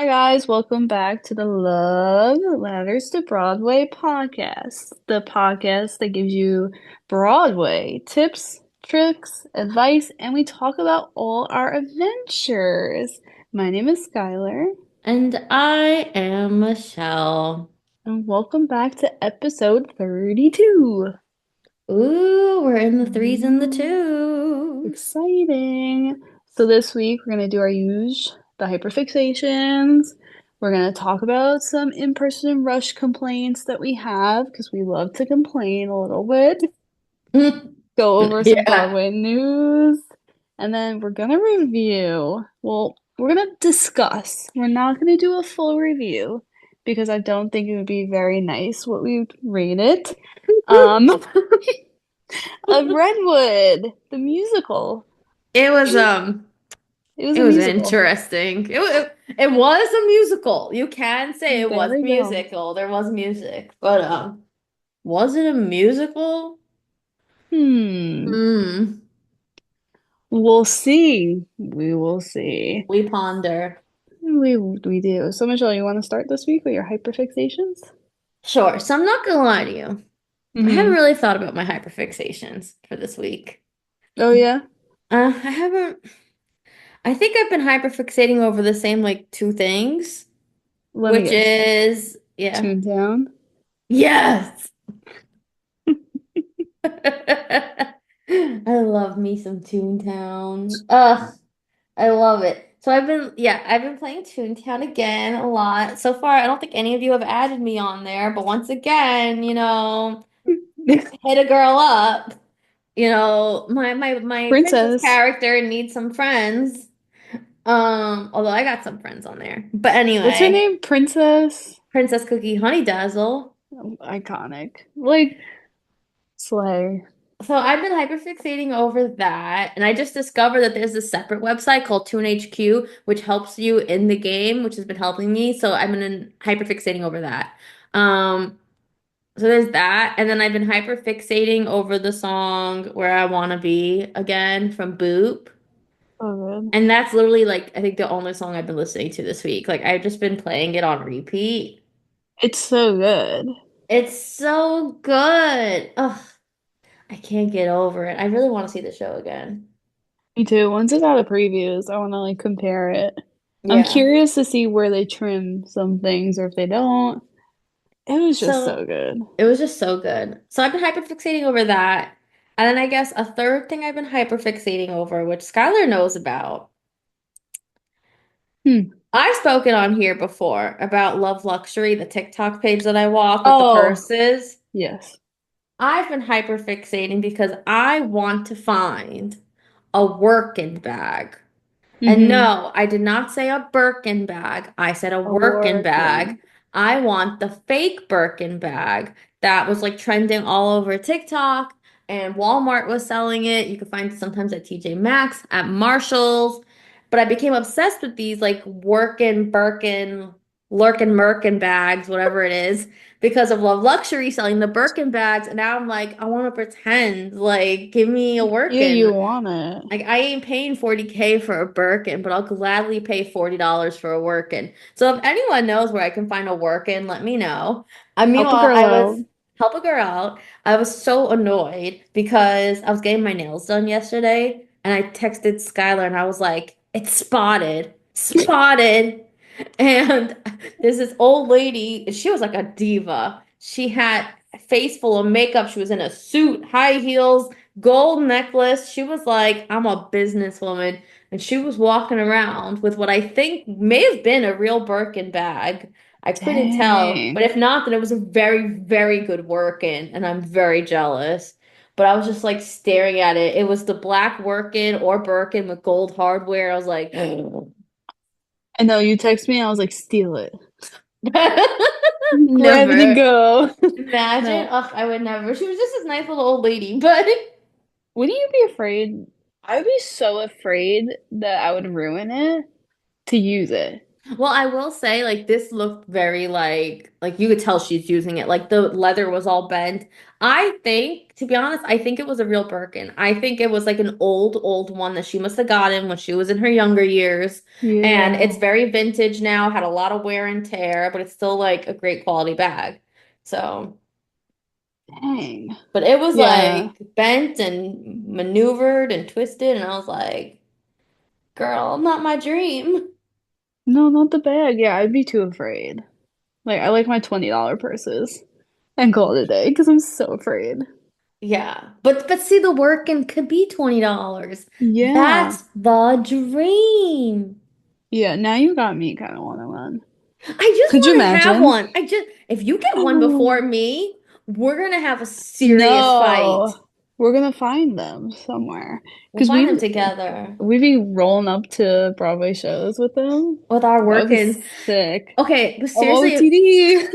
Hi guys, welcome back to the Love Letters to Broadway podcast, the podcast that gives you Broadway tips, tricks, advice, and we talk about all our adventures. My name is Skylar, And I am Michelle. and welcome back to episode 32. Ooh, we're in the threes and the Ooh, twos. exciting. So this week we're going to do our use, the hyperfixations. We're going to talk about some in-person rush complaints that we have because we love to complain a little bit. Go over some Yeah. Broadway news, and then we're going to review. Well, we're going to discuss. We're not going to do a full review because I don't think it would be very nice what we would rate it. Um, of Redwood, the musical. It was It was it a was musical. interesting. It was a musical. You can say it There was we go. musical. There was music. But was it a musical? Hmm. Hmm. We'll see. We will see. We ponder. We do. So, Michelle, you want to start this week with your hyperfixations? Sure. So I'm not gonna lie to you. I haven't Mm-hmm. really thought about my hyperfixations for this week. Oh yeah. I haven't. I think I've been hyperfixating over the same like two things, Let me which guess. is yeah. Toontown. Yes. I love me some Toontown. Ugh, I love it. So I've been playing Toontown again a lot. So far, I don't think any of you have added me on there, but once again, hit a girl up. My princess Princess. character needs some friends. Although I got some friends on there. But What's her anyway. name? Princess. Princess Cookie Honey Dazzle. Oh, iconic. Like Slay. So I've been hyperfixating over that, and I just discovered that there's a separate website called Toon HQ, which helps you in the game, which has been helping me. So I've been hyperfixating over that. Um, so there's that, and then I've been hyperfixating over the song "Where I Wanna Be" again from Boop, So good. and that's literally like I think the only song I've been listening to this week. Like I've just been playing it on repeat. It's so good. It's so good. Ugh. I can't get over it. I really want to see the show again. Me too. Once it's out of previews, I want to like compare it. I'm Yeah. curious to see where they trim some things or if they don't. It was just So so good. it was just so good. So I've been hyperfixating over that. And then I guess a third thing I've been hyperfixating over, which Skylar knows about. Hmm. I've spoken on here before about Love Luxury, the TikTok page that I walk with the Oh, purses. yes. I've been hyperfixating because I want to find a working bag. And Mm-hmm. no, I did not say a Birkin bag. I said a A workin bag. working. I want the fake Birkin bag that was like trending all over TikTok and Walmart was selling it. You could find it sometimes at TJ Maxx, at Marshall's. But I became obsessed with these like workin Birkin, lurkin Merkin bags, whatever it is, because of Love Luxury selling the Birkin bags. And now I'm like, I want to pretend, like, give me a Yeah, you workin. want it. Like I ain't paying 40K for a Birkin, but I'll gladly pay $40 for a workin. So if anyone knows where I can find a workin, let me know. Help a Meanwhile, girl I out. was help a girl out. I was so annoyed because I was getting my nails done yesterday and I texted Skylar and I was like, it's spotted. Spotted. And there's this old lady, she was like a diva. She had a face full of makeup. She was in a suit, high heels, gold necklace. She was like, I'm a businesswoman. And she was walking around with what I think may have been a real Birkin bag. I couldn't tell. But Dang. if not, then it was a very, very good workin, and I'm very jealous. But I was just like staring at it. It was the black workin or Birkin with gold hardware. I was like, I know you text me, I was like, steal it. Grab it and never. go. Imagine. No. Ugh, I would never. She was just this nice little old lady, but Wouldn't you be afraid? I would be so afraid that I would ruin it to use it. Well, I will say, like, this looked very like you could tell she's using it. Like the leather was all bent. I think, to be honest, I think it was a real Birkin. I think it was like an old one that she must have gotten when she was in her younger years. And Yeah. it's very vintage now, had a lot of wear and tear, but it's still like a great quality bag. So, Dang. but it was Yeah. like bent and maneuvered and twisted, and I was like, girl, not my dream. No, not the bag. Yeah, I'd be too afraid. Like I like my $20 purses and call it a day because I'm so afraid. Yeah. But see the work and could be $20. Yeah. That's the dream. Yeah, now you got me kind of want to run. I just Could you want to have imagine? one. I just if you get one before Oh, me, we're gonna have a serious fight. no. We're gonna find them somewhere. We'll Because find them together we'd be rolling up to Broadway shows with them. with our That would be workins. sick. Okay, but seriously, OOTD.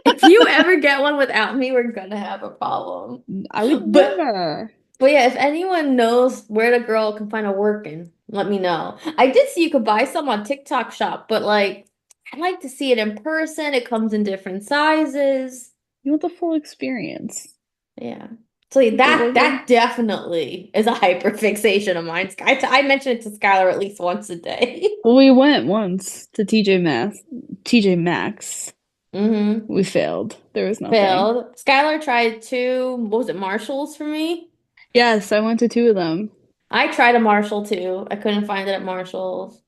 if you ever get one without me, we're gonna have a problem. I would But never. But yeah, if anyone knows where the girl can find a working, let me know. I did see you could buy some on TikTok shop, but like I'd like to see it in person. It comes in different sizes. You want the full experience. Yeah. So yeah, The that logo. definitely is a hyperfixation of mine. I mention it to Skylar at least once a day. Well, we went once to TJ Maxx. Mm-hmm. We failed. There was nothing. Failed. Skylar tried two, what was it, Marshalls for me? Yes, I went to two of them. I tried a Marshall too. I couldn't find it at Marshalls.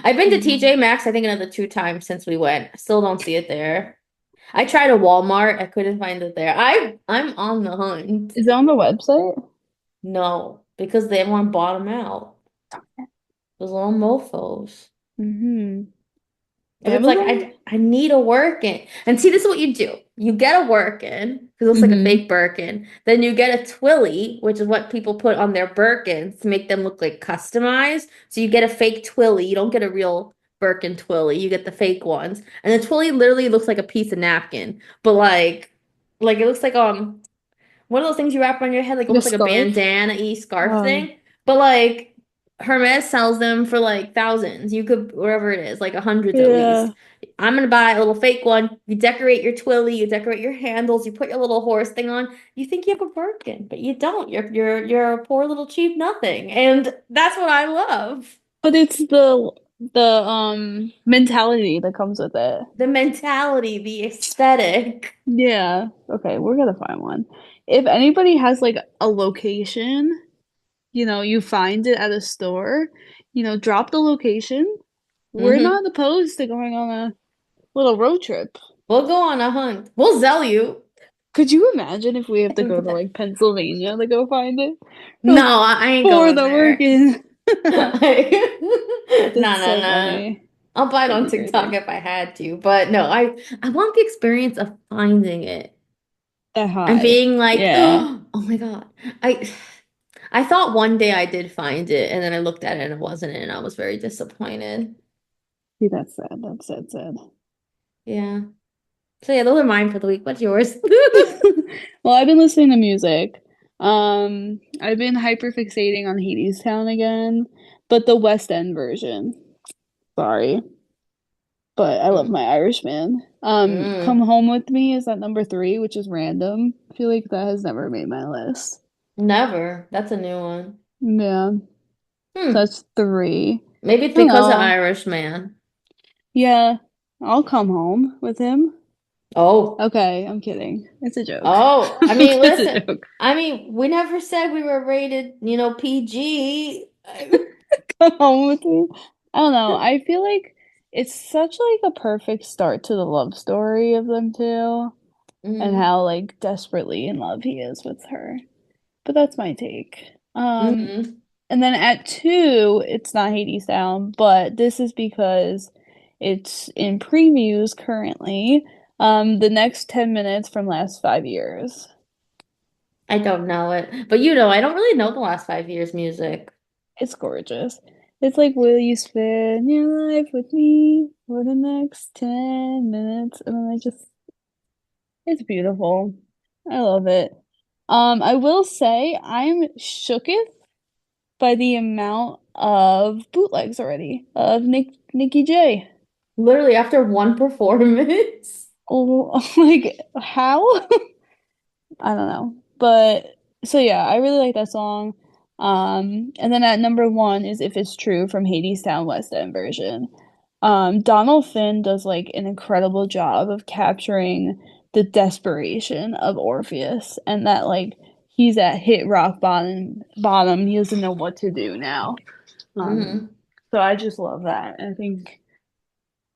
I've been to Mm. TJ Maxx, I think another two times since we went. I still don't see it there. I tried a Walmart. I couldn't find it there. I'm on the hunt. Is it on the website? No, because they want bottom out. Those little mofos. Mm-hmm. If it's like Amazon? I need a workin. And see, this is what you do. You get a workin, because it looks like a Mm-hmm. fake Birkin. Then you get a Twilly, which is what people put on their Birkins to make them look like customized. So you get a fake Twilly. You don't get a real Birkin Twilly. You get the fake ones. And the Twilly literally looks like a piece of napkin. But like it looks like one of those things you wrap around your head, like Like a almost like a scarf? bandana-y scarf Oh, thing. But like Hermes sells them for like thousands. You could wherever it is, like hundreds at yeah. least. I'm gonna buy a little fake one. You decorate your twilly, you decorate your handles, you put your little horse thing on. You think you have a Birkin, but you don't. You're a poor little cheap nothing. And that's what I love. But it's the mentality that comes with it. The mentality, the aesthetic. Yeah. Okay, we're gonna find one. If anybody has like a location, you find it at a store, drop the location. We're Hmm. not opposed to going on a little road trip. We'll go on a hunt. We'll sell you. Could you imagine if we have to And go put to that. like Pennsylvania to go find it? No, Like I ain't for going the there. working. No, That's no, so no. funny. I'll buy it That'd on be TikTok crazy. if I had to, but no, I want the experience of finding it That and high. being like, Yeah. oh my God. I I thought one day I did find it, and then I looked at it and it wasn't it, and I was very disappointed. See, that's sad. That's sad, sad. Yeah. So yeah, those are mine for the week. What's yours? Well, I've been listening to music. I've been hyperfixating on Hadestown again, but the West End version. Sorry, but I love Mm. my Irishman. Come Mm. Home With Me is at number three, which is random. I feel like that has never made my list. Never. That's a new one. Yeah, so Hmm. that's three. Maybe it's I don't because of know. Irish man. Yeah, I'll come home with him. Oh. Okay, I'm kidding. It's a joke. Oh, I mean, It's a listen. joke. I mean, we never said we were rated, PG. Come home with me. I don't know. I feel like it's such like a perfect start to the love story of them two and Mm-hmm. how like desperately in love he is with her. But that's my take. Mm-hmm. And then at two, it's not Hades Down, but this is because it's in previews currently. The next 10 minutes from last 5 years. I don't know it. But I don't really know the last 5 years music. It's gorgeous. It's like, will you spend your life with me for the next 10 minutes? And then it's beautiful. I love it. I will say I'm shooketh by the amount of bootlegs already of Nikki J. Literally after one performance. Oh, like how? I don't know. But so yeah, I really like that song. And then at number one is If It's True from Hadestown West End version. Donald Finn does like an incredible job of capturing the desperation of Orpheus and that like he's at hit rock bottom, he doesn't know what to do now. Um, Hmm. so I just love that. I think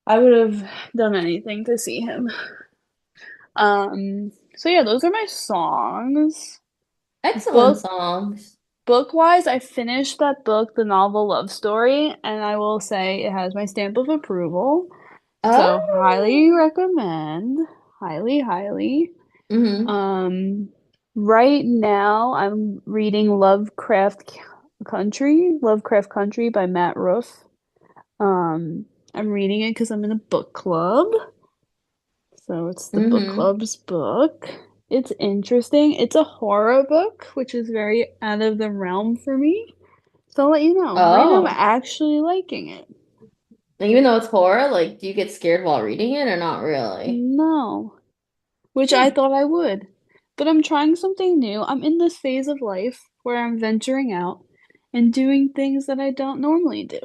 I would have done anything to see him. So yeah, those are my songs. Excellent Book songs. book wise, I finished that book, the novel Love Story, and I will say it has my stamp of approval. So highly Oh. recommend. Highly, highly. Hmm. Um, right now I'm reading Lovecraft Country by Matt Ruff. Um, I'm reading it because I'm in a book club. So it's the book Hmm. club's book. It's interesting. It's a horror book, which is very out of the realm for me. So I'll let you know. Right now I'm Oh. actually liking it. Even though it's horror, like, do you get scared while reading it or not really? No, which I Hmm. thought I would. But I'm trying something new. I'm in this phase of life where I'm venturing out and doing things that I don't normally do.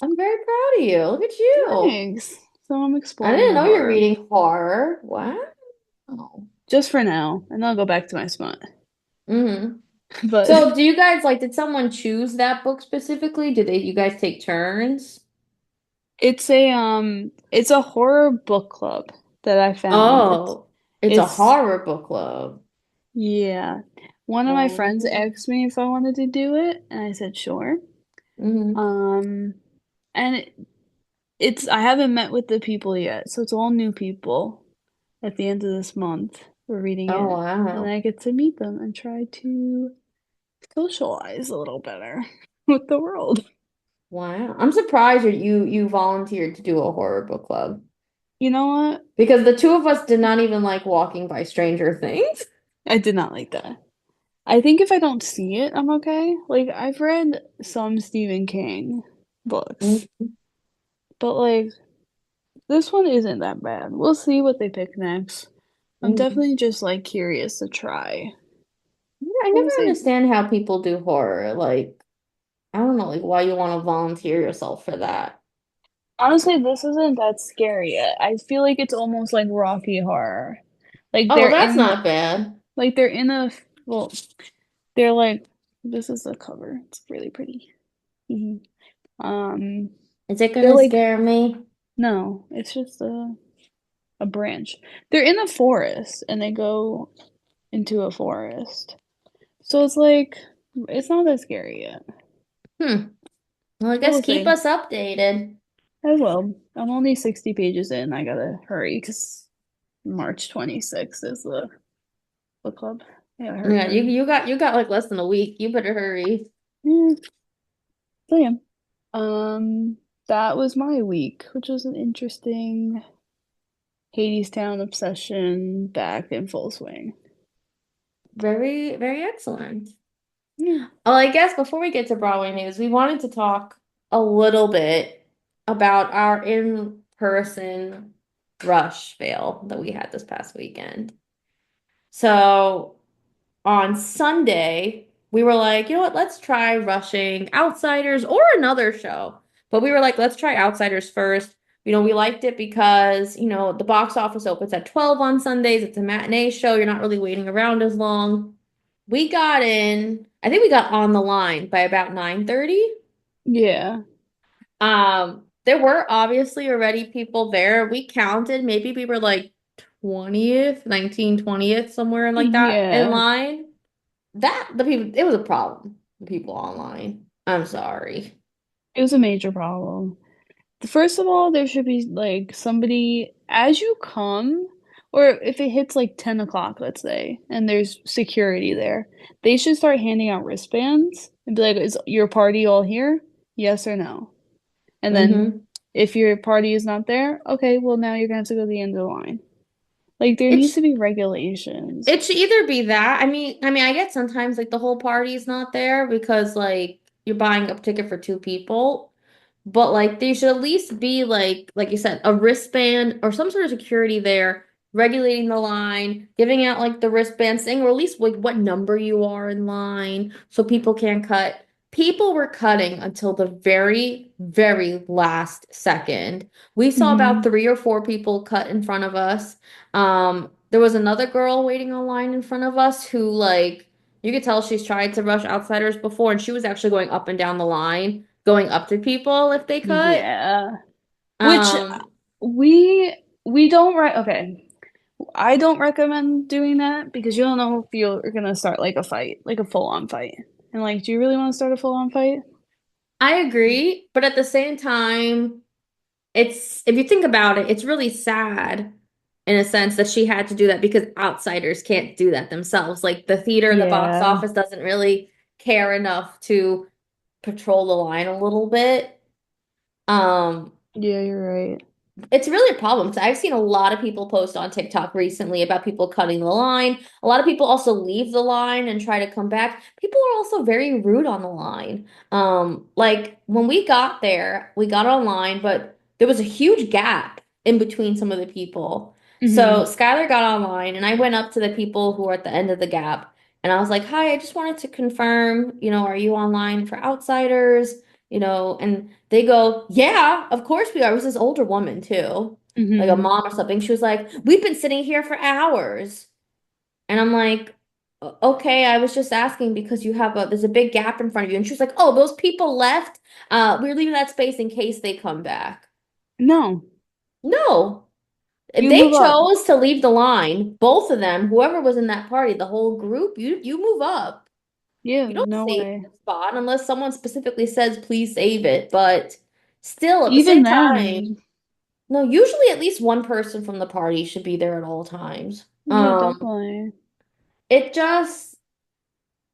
I'm very proud of you. Look at you. Thanks. So I'm I exploring didn't the know you're horror. reading horror. Wow. Just for now, and then I'll go back to my smut. Hmm. But So, do you guys like, did someone choose that book specifically? Did you guys take turns? it's a horror book club that I found. Oh, it's a It's horror book club. yeah. One of my friends Oh. asked me if I wanted to do it, and I said sure. Hmm. Um, and it's I haven't met with the people yet, so it's all new people. At the end of this month, we're reading Oh, it, and wow. I get to meet them and try to socialize a little better with the world. Wow. I'm surprised you volunteered to do a horror book club You know what? because the two of us did not even like walking by Stranger Things. I did not like that. I think if I don't see it, I'm okay. Like I've read some Stephen King books, Mhm. but like this one isn't that bad. We'll see what they pick next. I'm Mhm. definitely just like curious to try. Yeah, I never We'll see. understand how people do horror. Like, I don't know, like why you want to volunteer yourself for that. Honestly, this isn't that scary yet. I feel like it's almost like Rocky Horror. Like Oh, they're that's in not bad. like they're in a well, they're like this is the cover. It's really pretty. Mhm. Um, Is it they're gonna like scare me? no, it's just a branch. They're in a forest and they go into a forest. So it's like it's not that scary yet. Hmm. Well, I But guess we'll keep see. us updated. I will. I'm only 60 pages in. I gotta hurry because March 26th is the book club. I gotta hurry, Yeah, you hurry. you got you got like less than a week. You better hurry. Yeah, so yeah. Um, that was my week, which was an interesting Hadestown obsession back in full swing. Very, very excellent. Yeah. Well, I guess before we get to Broadway news, we wanted to talk a little bit about our in-person rush fail that we had this past weekend. So on Sunday, we were like, you know what, let's try rushing Outsiders or another show. But we were like, let's try Outsiders first. We liked it because, the box office opens at 12 on Sundays. It's a matinee show. You're not really waiting around as long. We got in, I think we got on the line by about 9:30. Yeah. There were obviously already people there. We counted, maybe we were like 20th, 19, 20th, somewhere like that in Yeah. line. The people, it was a problem. The people online. I'm sorry. It was a major problem. First of all, there should be like somebody as you come, or if it hits like 10 o'clock, let's say, and there's security there, they should start handing out wristbands and be like, is your party all here? Yes or no? And then Hmm. if your party is not there, okay, well now you're gonna have to go to the end of the line. Like there needs It's to be regulations. it should either be that. I mean, I get sometimes like the whole party's not there because like you're buying a ticket for two people. But like they should at least be like you said, a wristband or some sort of security there, regulating the line, giving out like the wristband thing, or at least like what number you are in line so people can cut. People were cutting until the very, very last second. We saw about Hmm. 3 or 4 people cut in front of us. There was another girl waiting online in front of us who like you could tell she's tried to rush outsiders before, and she was actually going up and down the line going up to people if they cut. Yeah. Which Um, we don't okay. I don't recommend doing that because you don't know if you're gonna start like a fight, like a full-on fight. And like, do you really want to start a full-on fight? I agree, but at the same time, it's if you think about it, it's really sad in a sense that she had to do that because outsiders can't do that themselves. Like the theater and the box Yeah. office doesn't really care enough to patrol the line a little bit. Um, Yeah, you're right. It's really a problem because I've seen a lot of people post on TikTok recently about people cutting the line. A lot of people also leave the line and try to come back. People are also very rude on the line. Like when we got there, we got online, but there was a huge gap in between some of the people. So Hmm. Skylar got online and I went up to the people who were at the end of the gap and I was like, "Hi, I just wanted to confirm, are you online for outsiders?" And they go, yeah, of course we are. It was this older woman too, like a Hmm. mom or something. She was like, we've been sitting here for hours. And I'm like, Okay, I was just asking because there's a big gap in front of you." And she was like, oh, those people left. We're leaving that space in case they come back. No, No, you they move up. chose to leave the line. Both of them, whoever was in that party, the whole group, you move up. Yeah, You don't no save way. the spot unless someone specifically says, please save it. But still, at the Even same time, then, no, usually at least one person from the party should be there at all times. yeah, definitely. It just,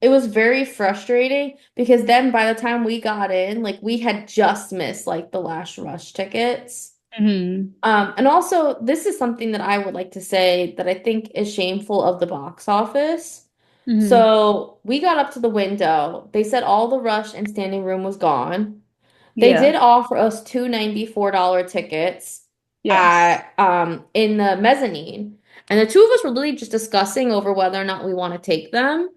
it was very frustrating because then by the time we got in, like we had just missed like the last rush tickets. Hmm. And also, this is something that I would like to say that I think is shameful of the box office. Hmm. So we got up to the window. They said all the rush and standing room was gone. They Yeah. did offer us two $94 tickets Yes. at in the mezzanine. And the two of us were really just discussing over whether or not we want to take them.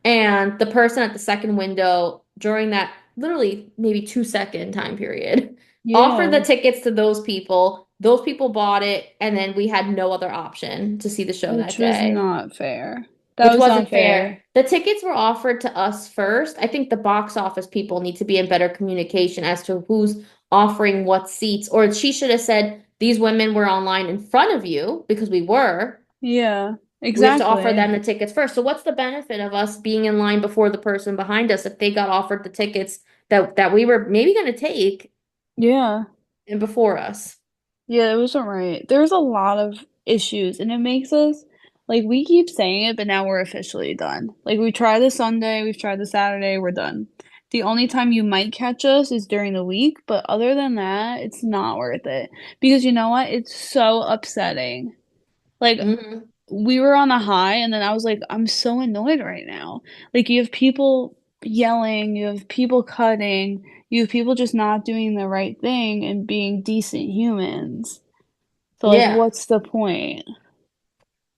And the person at the second window during that literally maybe 2 second time period offered the Yeah. tickets to those people. Those people bought it, and then we had no other option to see the show that Which was day, not fair. That which was not wasn't fair. fair. The tickets were offered to us first. I think the box office people need to be in better communication as to who's offering what seats. Or she should have said, these women were online in front of you because we were. Yeah, We have to offer exactly. them the tickets first. So what's the benefit of us being in line before the person behind us if they got offered the tickets that we were maybe going to take Yeah. and before us? Yeah, it wasn't right. There's a lot of issues, and it makes us like we keep saying it, but now we're officially done. Like we tried the Sunday, we've tried the Saturday, we're done. The only time you might catch us is during the week, but other than that, it's not worth it. Because you know what? It's so upsetting. Like Hmm. we were on a high, and then I was like, I'm so annoyed right now. Like you have people yelling, you have people cutting, you have people just not doing the right thing and being decent humans. So like Yeah, what's the point?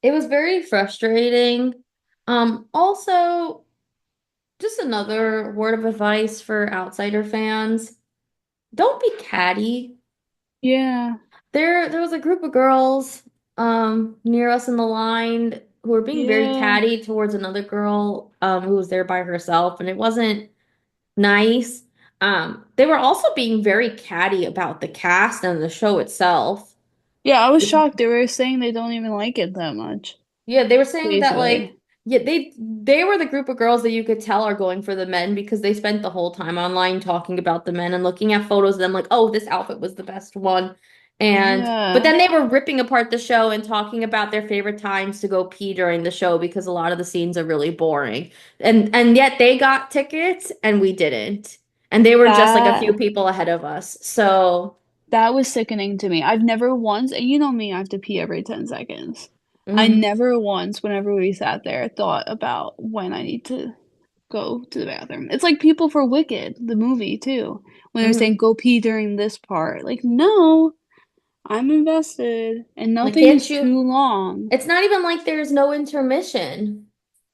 it was very frustrating. Also, just another word of advice for outsider fans. Don't be catty. Yeah. There was a group of girls near us in the line who were being very Yeah. catty towards another girl who was there by herself, and it wasn't nice. They were also being very catty about the cast and the show itself. Yeah, I was shocked. They were saying they don't even like it that much, Yeah, they were saying that basically. like yeah, they were the group of girls that you could tell are going for the men because they spent the whole time online talking about the men and looking at photos of them like, "Oh, this outfit was the best one." But Yeah. then they were ripping apart the show and talking about their favorite times to go pee during the show because a lot of the scenes are really boring. And yet they got tickets and we didn't. And they were just like a few That people ahead of us. So, that was sickening to me. I've never once, and you know me, I have to pee every 10 seconds. I mhm. never once, whenever we sat there, thought about when I need to. go to the bathroom. It's like people for Wicked, the movie too, when they're saying Hmm. go pee during this part. Like, no, I'm invested and Like, nothing can't is you? too long. It's not even like there's no intermission.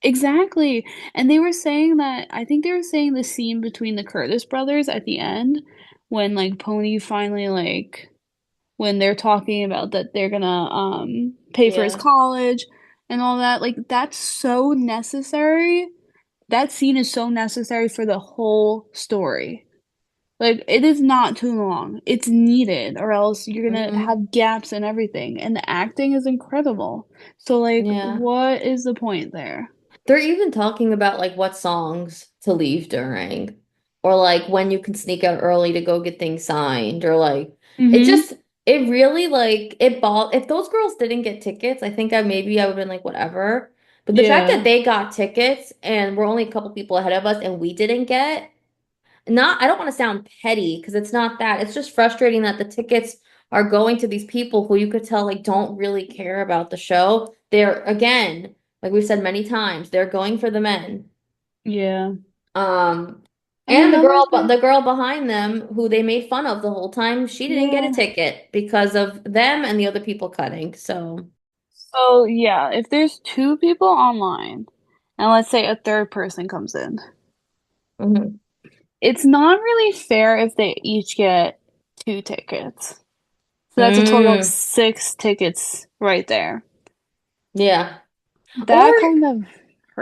Exactly. And they were saying that I think they were saying the scene between the Curtis brothers at the end when like Pony finally like when they're talking about that they're gonna pay for his Yeah. college and all that, like that's so necessary. That scene is so necessary for the whole story. Like it is not too long. It's needed or else you're gonna Hmm. have gaps in everything. And the acting is incredible. So like Yeah. what is the point there? They're even talking about like what songs to leave during, or like when you can sneak out early to go get things signed, or like it Mm-hmm. just it really like it ball if those girls didn't get tickets, I think I would have been like whatever. But the fact that Yeah. they got tickets and we're only a couple people ahead of us and we didn't get, not, I don't want to sound petty because it's not that. It's just frustrating that the tickets are going to these people who you could tell like don't really care about the show. They're again, like we've said many times, they're going for the men. Yeah. Um, And and another thing, the girl behind them who they made fun of the whole time, she didn't get a yeah. ticket because of them and the other people cutting. So, So yeah, if there's two people online and let's say a third person comes in, mhm. it's not really fair if they each get two tickets. So that's a total of Mm, six tickets right there. yeah. Or That kind of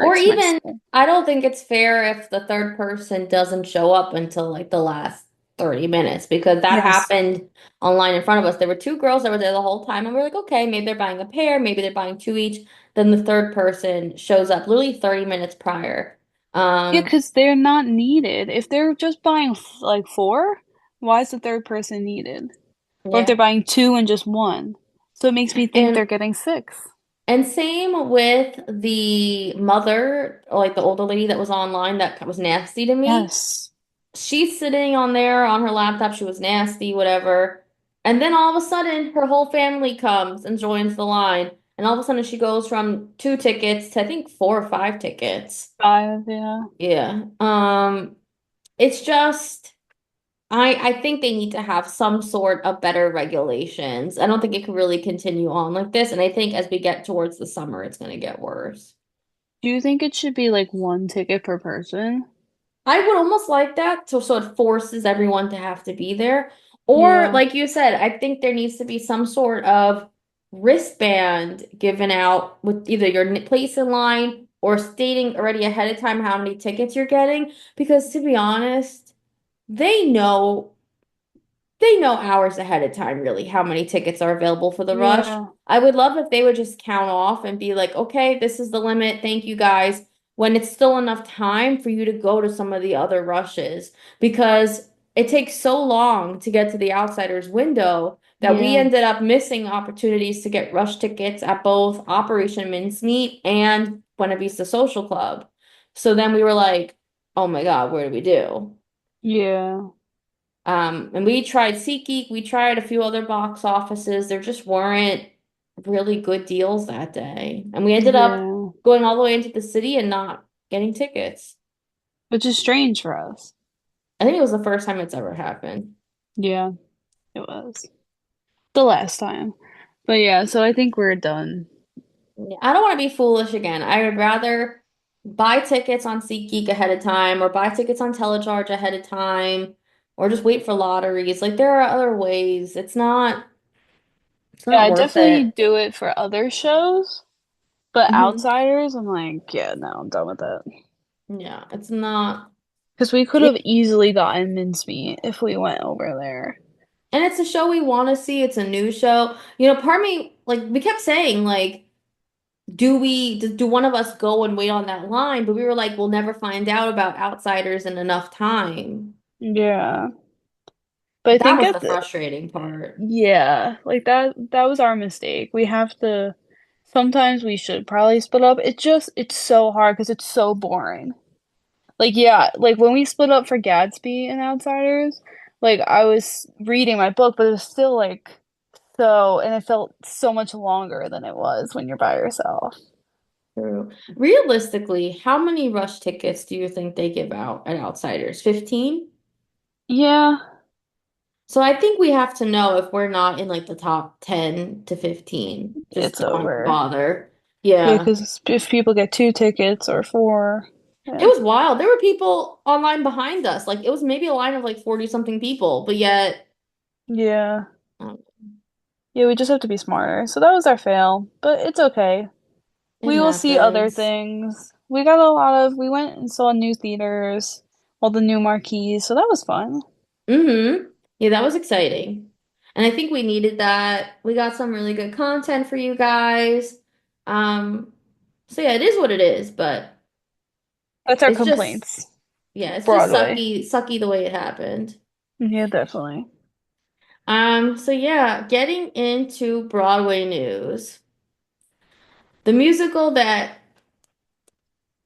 Or hurts my even, soul. I don't think it's fair if the third person doesn't show up until like the last 30 minutes because that Yes. happened online in front of us. There were two girls that were there the whole time, and we're like, okay, maybe they're buying a pair, maybe they're buying two each. Then the third person shows up literally 30 minutes prior. Yeah, Um, because they're not needed. If they're just buying like four, why is the third person needed? Or if they're yeah. buying two and just one. So it makes me think they're And getting six. same with the mother, or like the older lady that was online that was nasty to me. Yes. She's sitting on there on her laptop. She was nasty, whatever. And then all of a sudden, her whole family comes and joins the line. And all of a sudden, she goes from two tickets to I think four or five tickets. Five, yeah. Yeah. It's just I think they need to have some sort of better regulations. I don't think it can really continue on like this. And I think as we get towards the summer, it's going to get worse. Do you think it should be like one ticket per person? I would almost like that so it forces everyone to have to be there. Or Yeah. like you said, I think there needs to be some sort of wristband given out with either your place in line or stating already ahead of time how many tickets you're getting. Because to be honest, they know they know hours ahead of time, really, how many tickets are available for the rush. Yeah. I would love if they would just count off and be like, okay, this is the limit. Thank you guys. When it's still enough time for you to go to some of the other rushes, because it takes so long to get to the Outsiders window that we Yeah. ended up missing opportunities to get rush tickets at both Operation Mincemeat and Buena Vista Social Club. So then we were like, oh my God, what do we do? Yeah. And we tried SeatGeek, we tried a few other box offices. There just weren't really good deals that day. And we ended up Yeah. going all the way into the city and not getting tickets. Which is strange for us. I think it was the first time it's ever happened. Yeah, it was. The last time. But yeah, so I think we're done. Yeah, I don't want to be foolish again. I would rather buy tickets on SeatGeek ahead of time or buy tickets on Telecharge ahead of time or just wait for lotteries. Like there are other ways. It's Yeah, not I worth definitely it. do it for other shows, but Hmm. Outsiders, I'm like, yeah, no, I'm done with it. Yeah, it's not. Because we could have easily gotten mincemeat if we went over there. And it's a show we want to see. It's a new show. You know, part of me, like, we kept saying, like, do one of us go and wait on that line? But we were like, we'll never find out about Outsiders in enough time. Yeah. But I That think was at the the frustrating part. yeah, like that was our mistake. We have to sometimes we should probably split up. It's so hard because it's so boring. Like yeah, like when we split up for Gatsby and Outsiders, like I was reading my book, but it was still like so and it felt so much longer than it was when you're by yourself. True. Realistically, how many rush tickets do you think they give out at Outsiders? 15? Yeah, So I think we have to know if we're not in like the top 10 to 15. Just it's don't even over. bother. Yeah, Yeah. because if people get 2 tickets or four, It yeah, was wild. There were people online behind us. Like it was maybe a line of like 40 something people, but yet yeah, um, yeah, we just have to be smarter. So that was our fail, but it's okay. it We will see other happens. things. We got a lot of, we went and saw new theaters, all the new marquees, so that was fun. Mm-hmm. Yeah, that was exciting. And I think we needed that. We got some really good content for you guys. Um, so yeah, it is what it is, but That's our it's just complaints. yeah, it's just Broadway. sucky the way it happened. Yeah, definitely. So yeah, getting into Broadway news. The musical that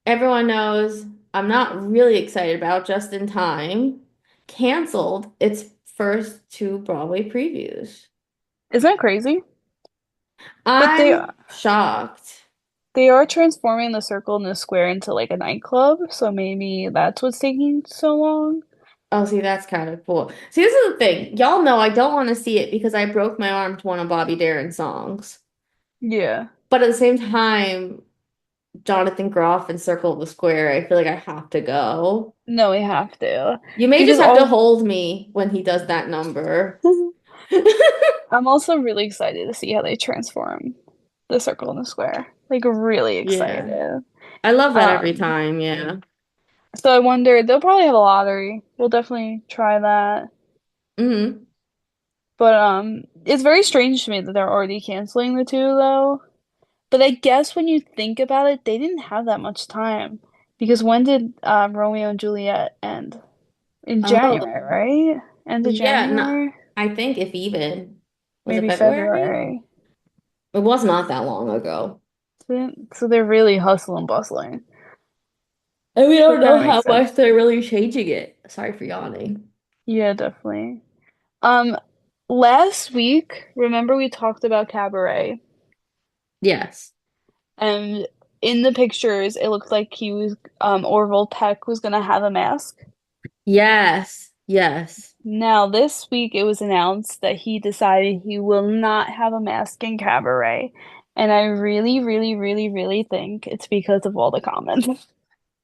everyone knows I'm not really excited about, Just in Time, canceled its first two Broadway previews. Isn't that crazy? But I'm shocked. they are transforming the circle and the square into like a nightclub, so maybe that's what's taking so long. Oh, see, that's kind of cool. See, this is the thing. Y'all know I don't want to see it because I broke my arm to one of Bobby Darin's songs. Yeah. But at the same time, Jonathan Groff and Circle of the Square, I feel like I have to go. No, we have to. You may just Because have to all hold me when he does that number. I'm also really excited to see how they transform the circle and the square. Like really Yeah. excited. I love that every Um, time. Yeah. so I wonder they'll probably have a lottery. We'll definitely try that. Hmm. But it's very strange to me that they're already canceling the two though. But I guess when you think about it, they didn't have that much time. Because when did Romeo and Juliet end? In Oh, January, right? End of yeah. No, January? I think if even, was it Maybe February? February. It was not that long ago. So they're really hustling bustling. And we So it don't kind know of makes how sense. much they're really changing it. Sorry for yawning. Yeah, definitely. Um, Last week, remember we talked about Cabaret, Yes. and in the pictures, it looked like Orville Peck was gonna have a mask. Yes. Yes. Now, this week, it was announced that he decided he will not have a mask in Cabaret, and I really, really, really, really think it's because of all the comments.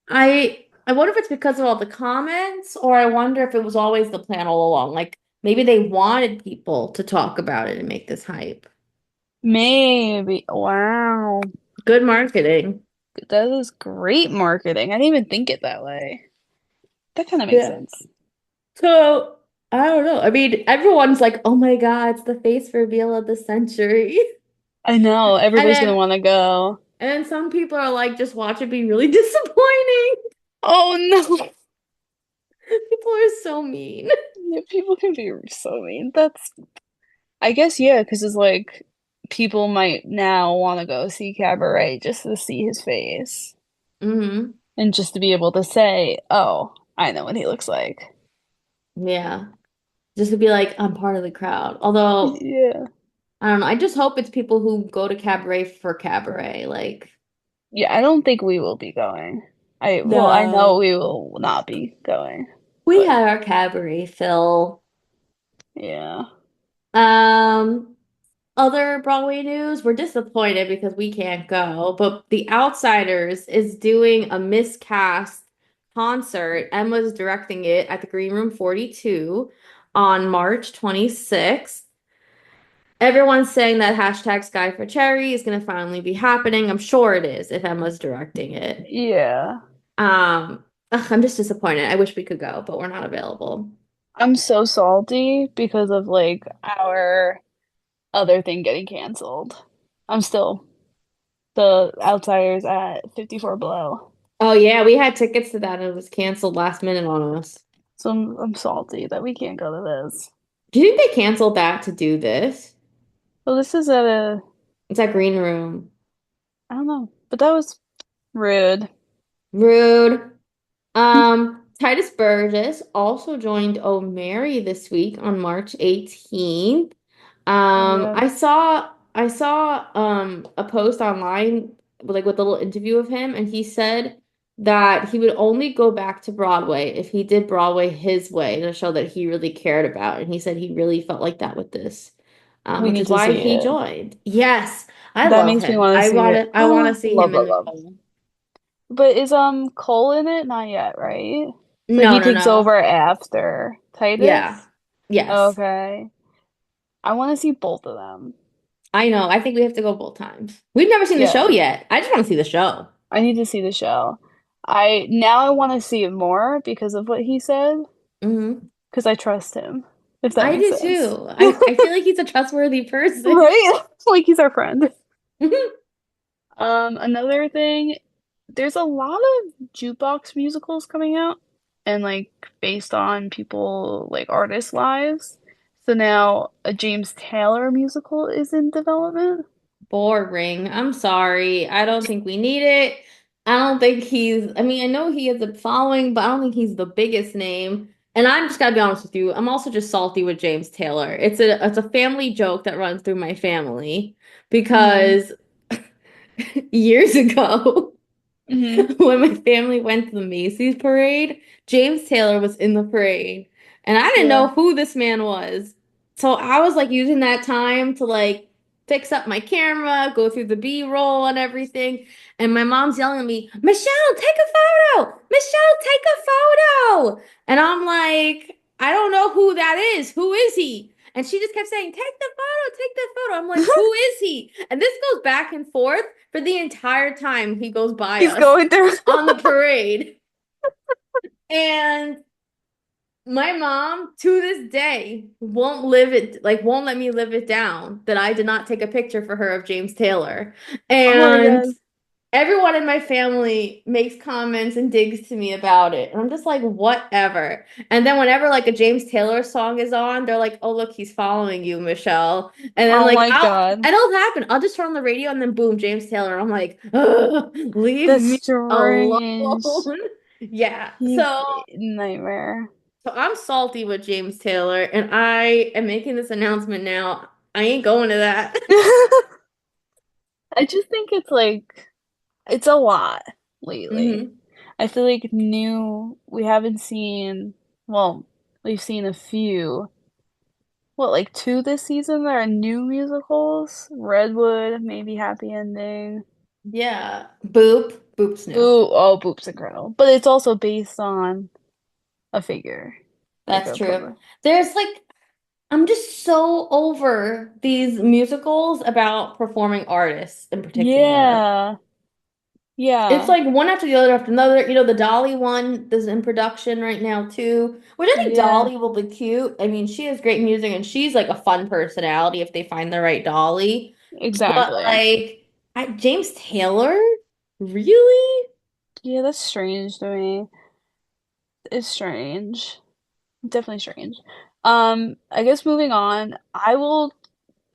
I wonder if it's because of all the comments, or I wonder if it was always the plan all along. Like maybe they wanted people to talk about it and make this hype. Maybe. Wow. Good marketing. That is great marketing. I didn't even think it that way. That kind of makes Yeah. sense. So I don't know. I mean, everyone's like, "Oh my God, it's the face reveal of the century," I know. and Everybody's gonna then want to go. and then some people are like, "Just watch it be really disappointing." Oh no. People are so mean. Yeah, people can be so mean. I guess, yeah, because it's like people might now want to go see Cabaret just to see his face Hmm. and just to be able to say, oh, I know what he looks like. Yeah. Just to be like, I'm part of the crowd. Although, Yeah. I don't know. I just hope it's people who go to cabaret for cabaret. Like, Yeah, I don't think we will be going. I know no. we will not be going, We but had our cabaret fill. yeah. Um, Other Broadway news, we're disappointed because we can't go, but The Outsiders is doing a miscast concert. Emma's directing it at the Green Room 42 on March 26th. Everyone's saying that hashtag Sky for Cherry is going to finally be happening. I'm sure it is if Emma's directing it. Yeah. I'm just disappointed. I wish we could go, but we're not available. I'm so salty because of like our other thing getting canceled. I'm still the Outsiders at 54 Below. Oh yeah, we had tickets to that and it was canceled last minute on us. So I'm salty that we can't go to this. Do you think they canceled that to do this? Well, this is at a, It's at Green Room. I don't know, but that was rude. Rude. Titus Burgess also joined O'Mary this week on March 18th. Oh yeah. I saw a post online like with a little interview of him, and he said that he would only go back to Broadway if he did Broadway his way in a show that he really cared about. And he said he really felt like that with this, We which need is to why see he it. joined. Yes, I That love makes me him. want to see it. I want to see Love, him in love, the love. show. But is Cole in it? Not yet, right? So No, he no, takes no. over after Yeah. Titus? Yes. Okay. I want to see both of them. I know. I think we have to go both times. We've never seen the show Yeah, yet. I just want to see the show. I need to see the show. I want to see it more because of what he said, Hmm. because I trust him, if that I makes do sense. too. I feel like he's a trustworthy person. Right? Like he's our friend. Another thing, there's a lot of jukebox musicals coming out and like based on people like artists' lives. So now a James Taylor musical is in development. Boring. I'm sorry. I don't think we need it. I don't think I mean, I know he has a following, but I don't think he's the biggest name. And I'm just gotta be honest with you. I'm also just salty with James Taylor. It's a family joke that runs through my family Hmm. because years ago, Hmm. when my family went to the Macy's parade, James Taylor was in the parade, and I didn't Yeah. know who this man was. So I was like using that time to like fix up my camera, go through the B-roll and everything. And my mom's yelling at me, Michelle, take a photo! Michelle, take a photo! And I'm like, I don't know who that is. Who is he? And she just kept saying, take the photo, take the photo. I'm like, who is he? And this goes back and forth for the entire time he goes by He's us going through. on the parade. And my mom to this day won't let me live it down that I did not take a picture for her of James Taylor. Oh my And God. everyone in my family makes comments and digs to me about it. And I'm just like, whatever. And then whenever like a James Taylor song is on, they're like, oh, look, he's following you, Michelle. And then Oh like my God. and it'll happen. I'll just turn on the radio and then boom, James Taylor. And I'm like, ugh, leave That's me alone. strange. Yeah. He's nightmare. So I'm salty with James Taylor, and I am making this announcement now. I ain't going to that. I just think it's like it's a lot lately. Hmm. I feel like we haven't seen, well, we've seen a few, what, like two this season that are new musicals? Redwood, maybe Happy Ending. Yeah. Boop. Boop's new. Boop's incredible. But it's also based on a figure, like That's a true. public. There's like, I'm just so over these musicals about performing artists in particular. Yeah, It's yeah, like one after another. You know, the Dolly one is in production right now too, which I think yeah, Dolly will be cute. I mean, she has great music and she's like a fun personality if they find the right Dolly. But exactly. like, James Taylor, really? Yeah, that's strange to me. It's strange. Definitely strange. I guess moving on, I will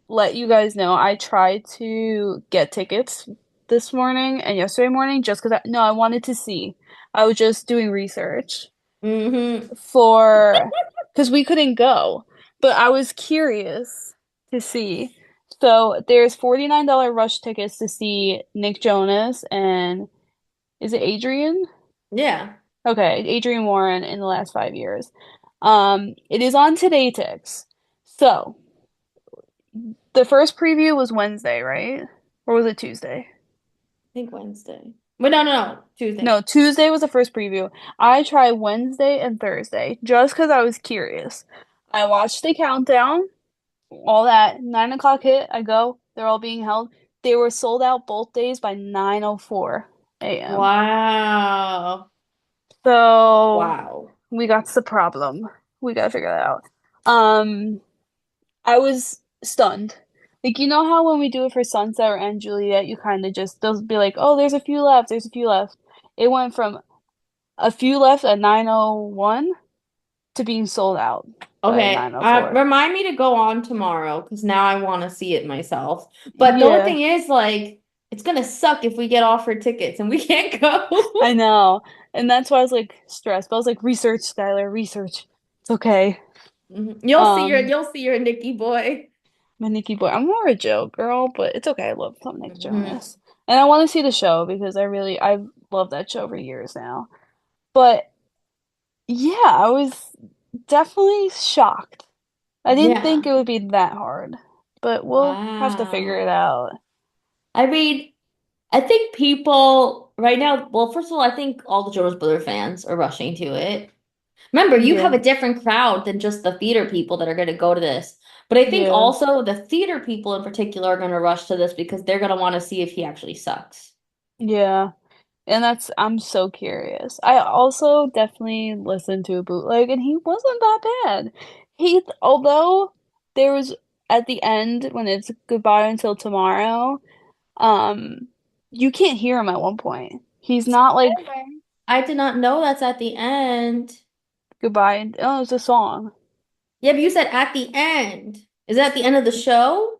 let you guys know I tried to get tickets this morning and yesterday morning just because no, I wanted to see. I was just doing research Mm-hmm. for because we couldn't go, but I was curious to see. So there's $49 rush tickets to see Nick Jonas and is it Adrian? Yeah. Okay, Adrian Warren in the last 5 years. It is on Today Tix. So the first preview was Wednesday, right? Or was it Tuesday? I think Wednesday. But no, Tuesday. No, Tuesday was the first preview. I tried Wednesday and Thursday just because I was curious. I watched the countdown, all that. 9 o'clock hit, I go. They're all being held. They were sold out both days by 9:04 a.m. Wow. So Wow. we got the problem. We gotta figure that out. Um, I was stunned. Like, you know how when we do it for Sunset or and Juliet, you kind of just, they'll be like, oh, there's a few left, there's a few left. It went from a few left at 9:01 to being sold out by Okay. 9:04. Remind me to go on tomorrow because now I want to see it myself. But the only Yeah, thing is, like, it's gonna suck if we get offered tickets and we can't I go. know. And that's why I was like stressed. But I was like, research, Skylar, research. It's okay. Mhm. Um, You'll see your Nikki boy. My Nikki boy. I'm more a Joe girl, but it's okay. I love some Nick Hmm. Jonas. And I want to see the show because I love that show for years now. But yeah, I was definitely shocked. I didn't think Yeah. it would be that hard, but we'll have to figure it Wow. out. I mean, I think people right now, well, first of all, I think all the Jonas Brother fans are rushing to it. Remember, you have Yeah, a different crowd than just the theater people that are going to go to this. But I think yeah, also the theater people in particular are going to rush to this because they're going to want to see if he actually sucks. yeah. And I'm so curious. I also definitely listened to a bootleg and he wasn't that bad. Although there was at the end when it's goodbye until tomorrow, um, you can't hear him at one point. He's not like Spoiler. I did not know that's at the end. goodbye. Oh, it's a song. Yeah, but you said at the end. Is that at the end of the show?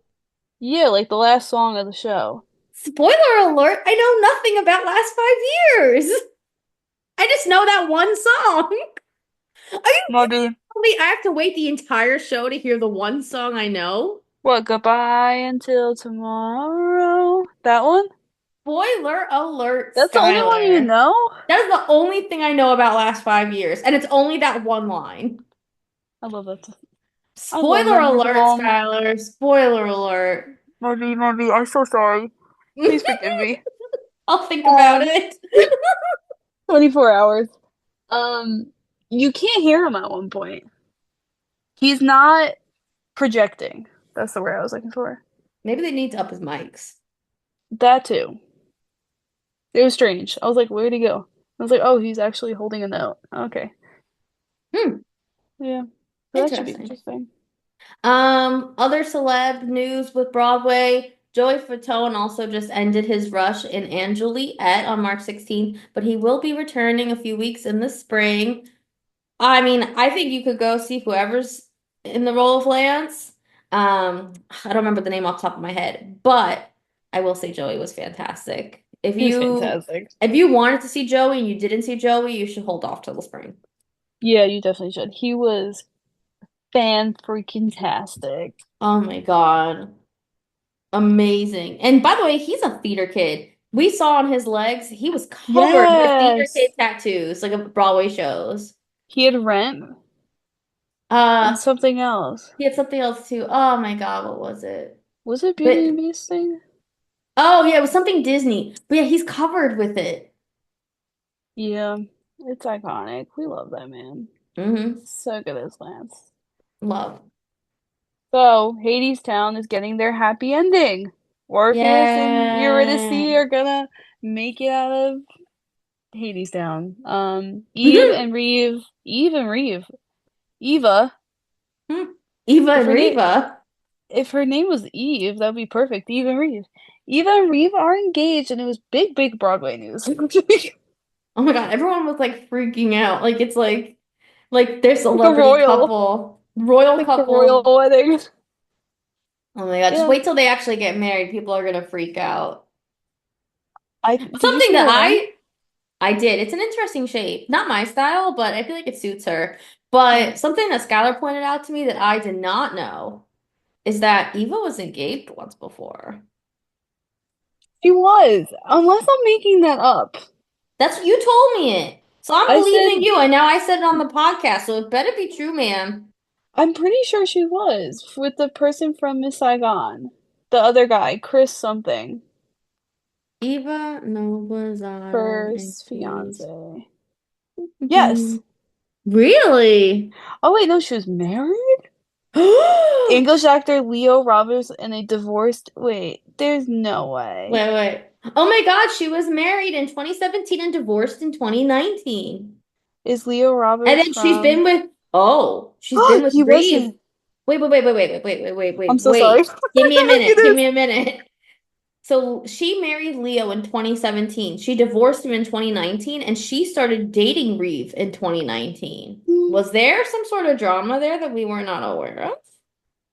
Yeah, like the last song of the show. Spoiler alert, I know nothing about last 5 years. I just know that one song. Are you Maybe telling me I have to wait the entire show to hear the one song I know? what, goodbye until tomorrow? That one? Spoiler alert, That's the only one you Skylar. know? That is the only thing I know about last 5 years, and it's only that one line. I love that. I love Spoiler Memories of alert, Home. Skylar. Spoiler alert. Maybe. I'm so sorry. Please forgive me. I'll think about Um, it. 24 hours. Um, you can't hear him at one point. He's not projecting. That's the word I was looking for. Maybe they need to up his mics. That too. It was strange. I was like, where'd he go? I was like, oh, he's actually holding a note. Okay. Hmm, Yeah. So that should be interesting. interesting. Other celeb news with Broadway. Joey Fatone also just ended his rush in Angeliette on March 16th, but he will be returning a few weeks in the spring. I mean, I think you could go see whoever's in the role of Lance. I don't remember the name off the top of my head, but I will say Joey was fantastic. If He was you fantastic. if you wanted to see Joey and you didn't see Joey, you should hold off till the spring. Yeah, you definitely should. He was fan freaking tastic. Oh my God. Amazing. And by the way, he's a theater kid. We saw on his legs, he was covered with theater kid Yes. tattoos, like of Broadway shows. He had Rent Uh, and something else. he had something else too. Oh my God, what was it? Was it Beauty and But the Beast thing? oh yeah, it was something Disney. But yeah, he's covered with it. Yeah, it's iconic. We love that man. Hmm. So good as Lance. Love. So, Hades Town is getting their happy ending. Orpheus and Eurydice Yeah. are gonna make it out of Hades Town. Eve and Reeve, Eva. Eva If and her name, Reva. if her name was Eve, that would be perfect. Eve and Reeve. Eva and Reeve are engaged, and it was big, big Broadway news. Like Oh my God, everyone was like freaking out. Like it's like their a celebrity royal, couple, royal like a royal couple. wedding. Oh my God, just Yeah, wait till they actually get married. People are gonna freak out. did you Something see that her ring? I did. It's an interesting shape. Not my style, but I feel like it suits her. But Mm. something that Skylar pointed out to me that I did not know is that Eva was engaged once before. She was, unless I'm making that up. That's you told me it. So I'm I believing said you, and now I said it on the podcast, so it better be true, ma'am. I'm pretty sure she was with the person from Miss Saigon, the other guy, Chris something, Eva Noblezada first engaged. fiance. Yes. Really? Oh wait, no, she was married. English actor Leo Roberts, and they divorced. Wait, there's no way. Wait. Oh my God, she was married in 2017 and divorced in 2019. Is Leo And Roberts then from? she's been with He Reeve. wasn't. I'm so sorry. Wait. Give me a Look at minute. Give this. me a minute. So she married Leo in 2017. She divorced him in 2019, and she started dating Reeve in 2019. Was there some sort of drama there that we were not aware of?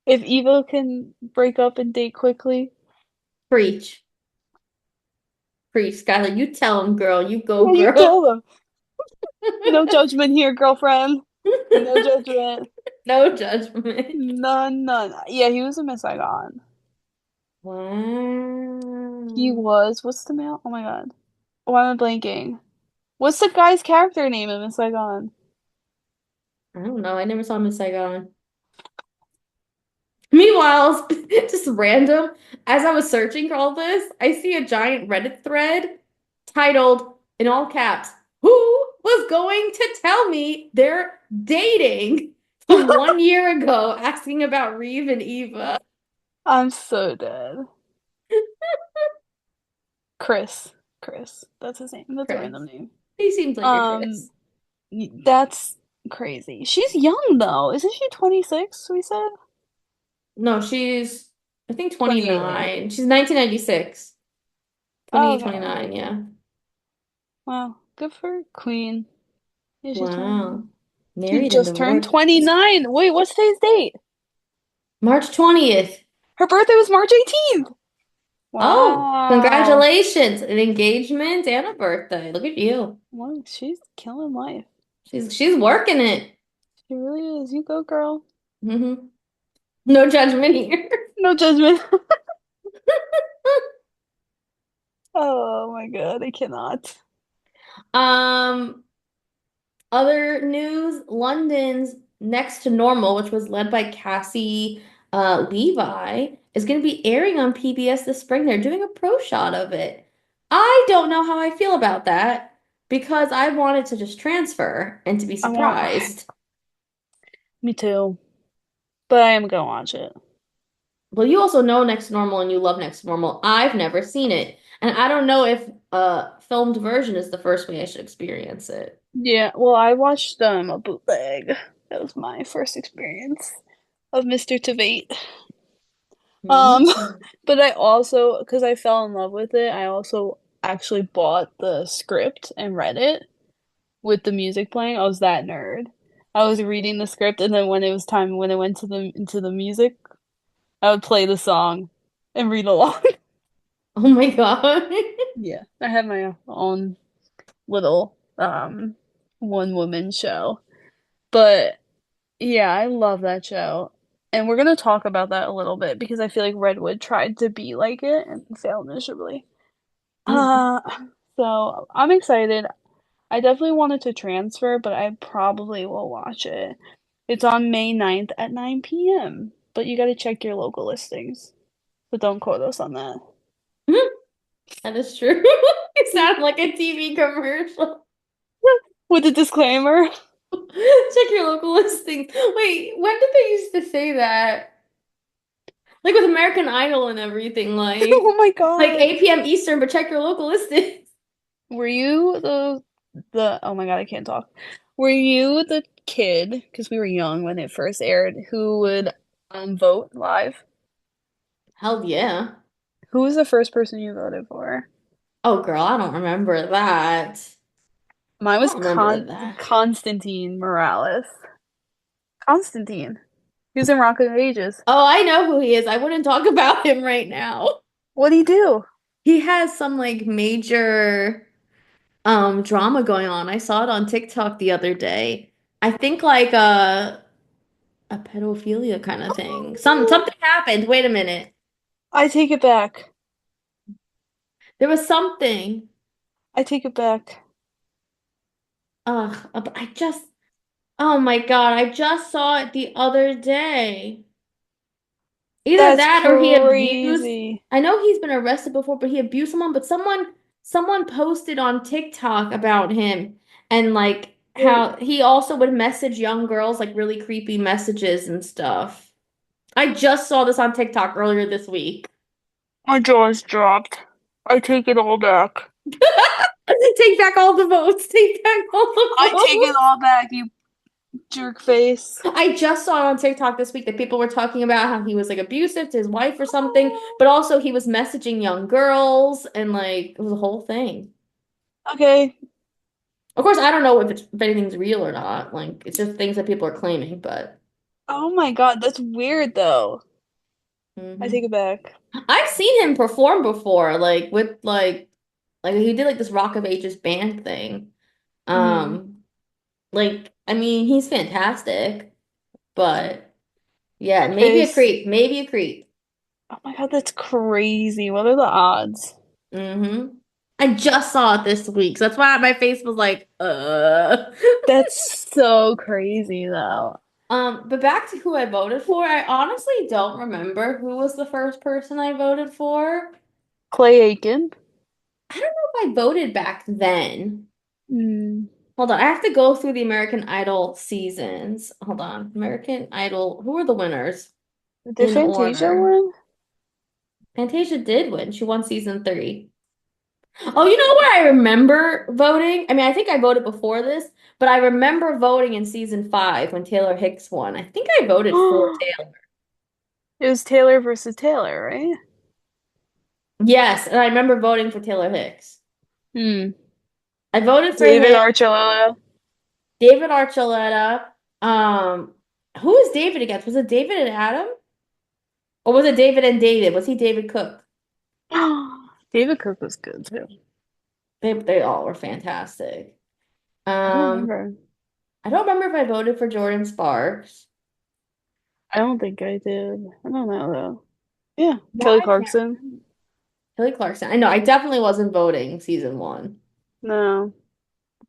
If Eva can break up and date quickly, Preach. Preach, Skylar. You tell him, girl. You go, well, you girl. tell them. No judgment here, girlfriend. No judgment. No judgment. None, none. Yeah, he was a Miss Saigon. He Wow. was. What's the male? Oh my God. Why am I blanking? What's the guy's character name in Miss Saigon? I don't know. I never saw Miss Saigon. Meanwhile, just random, as I was searching for all this, I see a giant Reddit thread titled, in all caps, "Who was going to tell me they're dating?" from 1 year ago, asking about Reeve and Eva. I'm so dead. Chris. Chris. That's his name. That's a Chris. random name. He seems like a Um, Chris. that's crazy. She's young though. Isn't she 26, we said? No, she's, I think 28. 29. She's 1996. Oh, okay. 2029, yeah. Wow. Good for Queen. Yeah, she's 29. Wow. She Married and just turned divorced. 29. Wait, what's today's date? March 20th. Her birthday was March 18th. Oh, Wow. congratulations. An engagement and a birthday. Look at you. Well, she's killing life. She's working it. She really is. You go, girl. Hmm. No judgment here. No judgment. Oh my God, I cannot. Um, Other news, London's Next to Normal, which was led by Cassie Levi, is going to be airing on PBS this spring. They're doing a pro shot of it. I don't know how I feel about that because I wanted to just transfer and to be I want. surprised. Me too. But I am gonna watch it. Well, you also know Next to Normal and you love Next to Normal. I've never seen it. And I don't know if a filmed version is the first way I should experience it. Yeah, well, I watched a bootleg. That was my first experience of Mr. Tveit. Um, Mhm. but I also, because I fell in love with it, I also actually bought the script and read it with the music playing. I was that nerd. I was reading the script, and then when it was time, when it went to the into the music, I would play the song and read along. Oh my God. Yeah, I had my own little one woman show. But yeah, I love that show. And we're gonna talk about that a little bit because I feel like Redwood tried to be like it and failed miserably. Mm. Uh, so I'm excited. I definitely wanted to transfer, but I probably will watch it. It's on May 9th at 9 p.m. But you gotta check your local listings. But don't quote us on that. That is true. It sounded like a TV commercial. With a disclaimer. Check your local listings. Wait, when did they used to say that? Like with American Idol and everything, Oh my like God. 8 p.m. Eastern, but check your local listings. Were you the oh my God, I can't talk. Were you the kid, because we were young when it first aired, who would vote live? Hell yeah. Who was the first person you voted for? Oh girl, I don't remember that. Mine I was don't remember that. Constantine Morales. Constantine. He was in Rock of Ages. Oh, I know who he is. I wouldn't talk about him right now. What'd he do? He has some like major drama going on. I saw it on TikTok the other day. I think like a pedophilia kind of thing. Oh, Something happened. Wait a minute. I take it back. There was something. I take it back. Ugh, oh my God, I just saw it the other day. Either That's that or he abused. crazy. I know he's been arrested before, but he abused someone, but someone posted on TikTok about him and like Wait, how he also would message young girls like really creepy messages and stuff. I just saw this on TikTok earlier this week. my jaw's dropped. I take it all back. Take back all the votes. Take back all the I take it votes. all back, you jerk face. I just saw it on TikTok this week that people were talking about how he was like abusive to his wife or something, but also he was messaging young girls and like it was a whole thing. Okay. Of course, I don't know if anything's real or not. Like it's just things that people are claiming, but Oh my God, that's weird though. I take hmm it back. I've seen him perform before, like with like he did like this Rock of Ages band thing. Hmm. Um, like I mean, he's fantastic. But yeah, maybe a Is creep, maybe a creep. oh my God, that's crazy. What are the odds? Mm-hmm. I just saw it this week, so that's why my face was like, That's so crazy though. But back to who I voted for. I honestly don't remember who was the first person I voted for. Clay Aiken. I don't know if I voted back then. Hmm. Hold on, I have to go through the American Idol seasons. Hold on. American Idol, who are the winners Did in Fantasia order? win? Fantasia did win. She won season three. Oh, you know where I remember voting? I mean, I think I voted before this, but I remember voting in season five when Taylor Hicks won. I think I voted for Taylor. It was Taylor versus Taylor, right? Yes, and I remember voting for Taylor Hicks. Hmm. I voted for David him, Archuleta. David Archuleta. Who was David against? Was it David and Adam? Or was it David and David? Was he David Cook? David Cook was good too. They all were fantastic. I don't Um, remember. I don't remember if I voted for Jordan Sparks. I don't think I did. I don't know though. Yeah, Now Kelly I can't Clarkson. remember. Kelly Clarkson. I know, I definitely wasn't voting season one. No,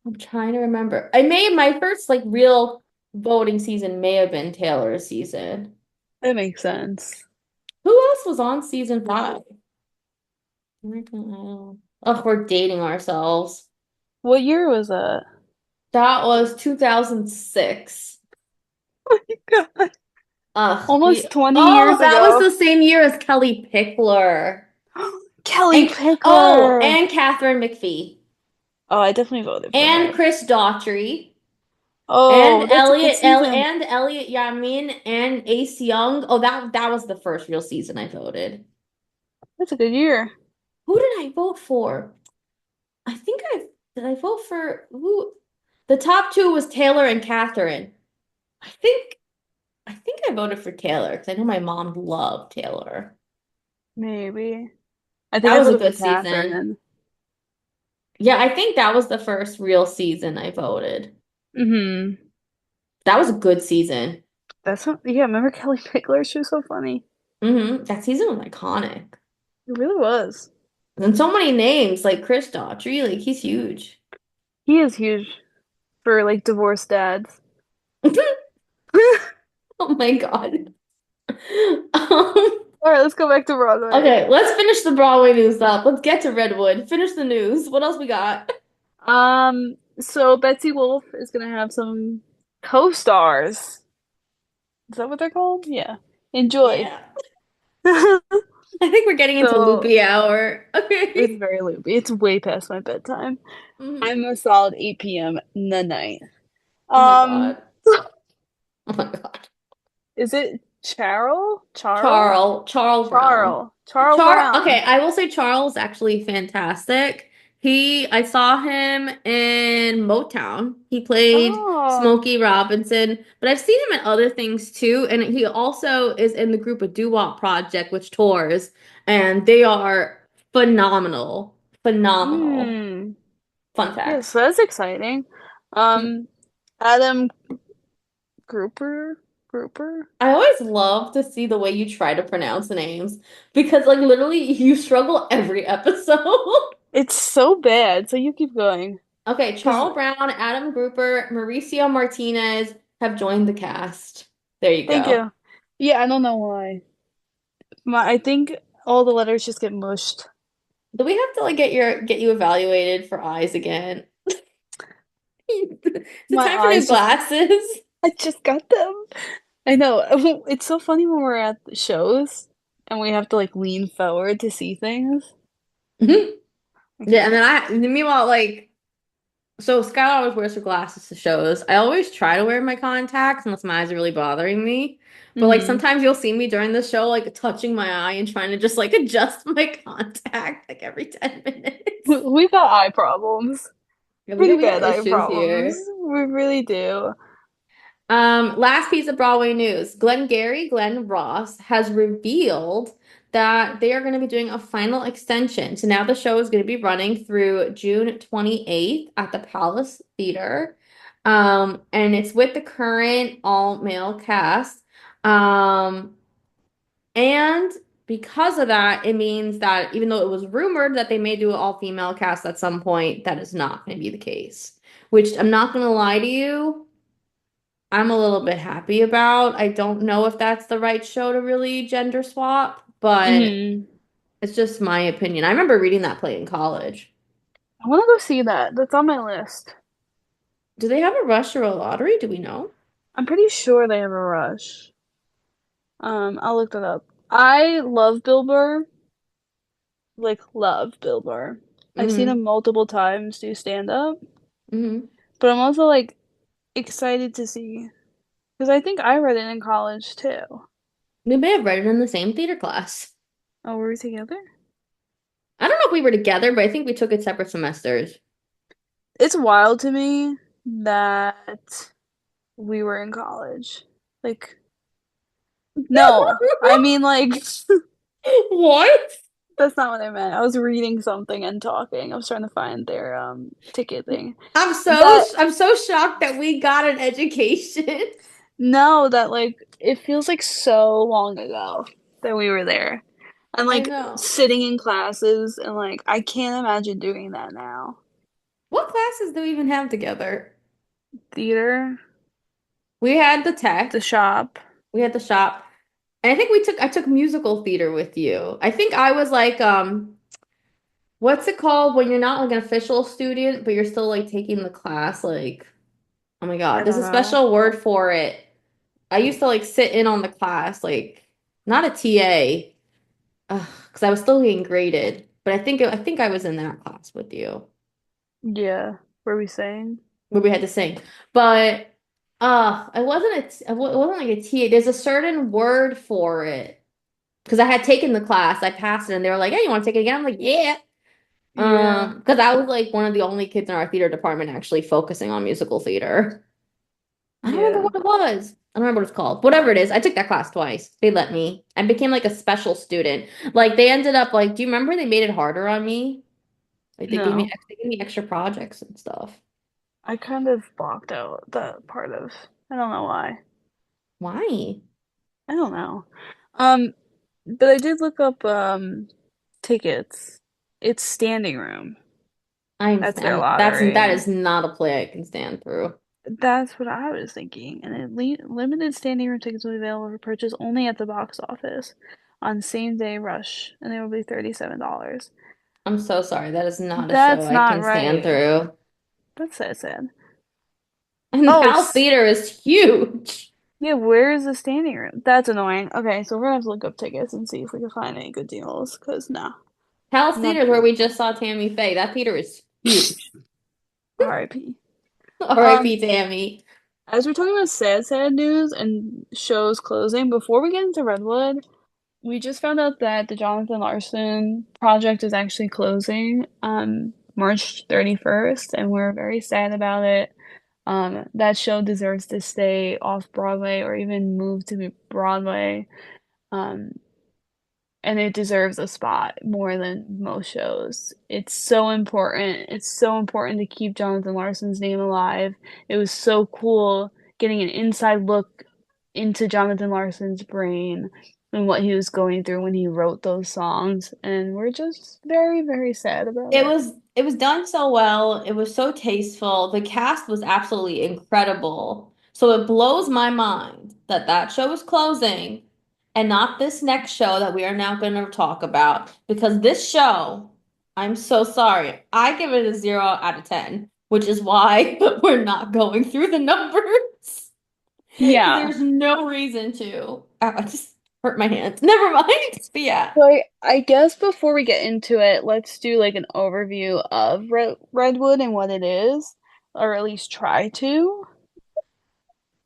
I'm trying to remember. I made my first like real voting season may have been Taylor's season. that makes sense. Who else was on season five? American Idol. Oh, we're dating ourselves. What year was that? That was 2006. God, Ugh, almost 20 oh, years that was ago. the same year as Kelly Pickler. Kelly And Pickler. and Catherine McPhee. Oh, I definitely voted for And her. Chris Daughtry. And Oh, that's a good season. Elliot Yamin and Ace Young. Oh, that was the first real season I voted. That's a good year. Who did I vote for? I think I did I vote for who? The top two was Taylor and Catherine. I think I think I voted for Taylor because I know my mom loved Taylor. Maybe. I think That I was a voted for good season. Catherine. Yeah, I think that was the first real season I voted. Mm-hmm. That was a good season. That's what, yeah, remember Kelly Pickler? She was so funny. That season was iconic. It really was. And so many names, like Chris Daughtry, like he's huge. He is huge for like divorced dads. Oh my God. Um, All right, let's go back to Broadway. okay, let's finish the Broadway news up. Let's get to Redwood. Finish the news. What else we got? So Betsy Wolf is gonna have some co-stars. Is that what they're called? Yeah. Enjoy. Yeah. I think we're getting into So loopy hour. it's Okay. very loopy. It's way past my bedtime. Mhm. I'm a solid 8 p.m. in the night. Oh my Um, God. Oh my God. is it Charles? Charles? Charles Brown. Charles Okay, Brown. I will say Charles actually fantastic. I saw him in Motown. He played Oh, Smokey Robinson, but I've seen him in other things too. And he also is in the group of Doo-Wop Project, which tours, and they are phenomenal. Phenomenal. hmm. Fun Yes, fact. that's exciting. Hmm. Um, Adam Grouper. I always love to see the way you try to pronounce names because, like, literally, you struggle every episode. It's so bad. So you keep going. Okay, Because Charles Brown, Adam Grouper, Mauricio Martinez have joined the cast. There you thank go. you. Yeah, I don't know why. I think all the letters just get mushed. Do we have to like get you evaluated for eyes again? Is it My time for new eyes just, glasses? I just got them. I know. It's so funny when we're at the shows and we have to like lean forward to see things. Mhm. I Yeah, and can't. then meanwhile, like, so Skylar always wears her glasses to shows. I always try to wear my contacts unless my eyes are really bothering me. But like Hmm. sometimes you'll see me during the show, like touching my eye and trying to just like adjust my contact like every 10 minutes. We've got eye problems. Yeah, Pretty we got bad eye issues problems. here. We really do. Last piece of Broadway news. Glenn Ross has revealed that they are going to be doing a final extension. So now the show is going to be running through June 28th at the Palace Theater. And it's with the current all male cast. Um, and because of that, it means that even though it was rumored that they may do an all female cast at some point, that is not going to be the case. Which I'm not going to lie to you, I'm a little bit happy about. I don't know if that's the right show to really gender swap, but Hmm. it's just my opinion. I remember reading that play in college. I want to go see that. That's on my list. Do they have a rush or a lottery? Do we know? I'm pretty sure they have a rush. I'll look that up. I love Bill Burr, like love Bill Burr. I've seen Mm-hmm. him multiple times do stand up, Mm-hmm. but I'm also like excited to see because I think I read it in college too. We may have read it in the same theater class. Oh, were we together? I don't know if we were together, but I think we took it separate semesters. It's wild to me that we were in college. Like, no, I mean like What? that's not what I meant. I was reading something and talking. I was trying to find their ticket thing. That I'm so shocked that we got an education. no, that like it feels like so long ago that we were there. And I like know. sitting in classes and like I can't imagine doing that now. What classes do we even have together? Theater, We had the the tech, shop. we had the shop, and I took musical theater with you. I think I was like, what's it called when you're not like an official student, but you're still like taking the class? Like, oh my I God, there's don't a know. special word for it. I used to like sit in on the class, like not a TA, because I was still getting graded. But I think I was in that class with you Yeah. Were we saying? where we had to sing. But it wasn't like a TA. There's a certain word for it. Because I had taken the class, I passed it, and they were like, "Hey, you want to take it again?" I'm like, "Yeah." Yeah. Because I was like one of the only kids in our theater department actually focusing on musical theater. I don't remember Yeah. what it was. I don't remember what it's called. Whatever it is, I took that class twice. They let me. I became like a special student. Like they ended up like, do you remember they made it harder on me? Like No. they gave me extra projects and stuff. I kind of blocked out that part of. I don't know why. Why? I don't know. Um, but I did look up tickets. It's standing room. That's their That lottery. is not a play I can stand through. That's what I was thinking. And limited standing room tickets will be available for purchase only at the box office on same day rush, and they will be $37. I'm so sorry. That is not a show That's I not can stand right. through. That's so sad. And Oh, Hal's theater is huge. yeah, where is the standing room? That's annoying. Okay, so we're gonna have to look up tickets and see if we can find any good deals, because no, Hal's not theater is where cool. we just saw Tammy Faye. That theater is huge. RIP. Um, R.I.P. Tammy. as we're talking about sad news and shows closing, before we get into Redwood, we just found out that the Jonathan Larson project is actually closing March 31st, and we're very sad about it. That show deserves to stay off Broadway or even move to Broadway. Um, and it deserves a spot more than most shows. It's so important. It's so important to keep Jonathan Larson's name alive. It was so cool getting an inside look into Jonathan Larson's brain and what he was going through when he wrote those songs, and we're just very, very sad about it. It was done so well. It was so tasteful. The cast was absolutely incredible. So it blows my mind that that show is closing and not this next show that we are now going to talk about because this show, I'm so sorry. I give it a 0 out of 10, which is why we're not going through the numbers because Yeah. there's no reason to. I just hurt my hands. Never mind. But yeah. So I guess before we get into it, let's do like an overview of Redwood and what it is, or at least try to.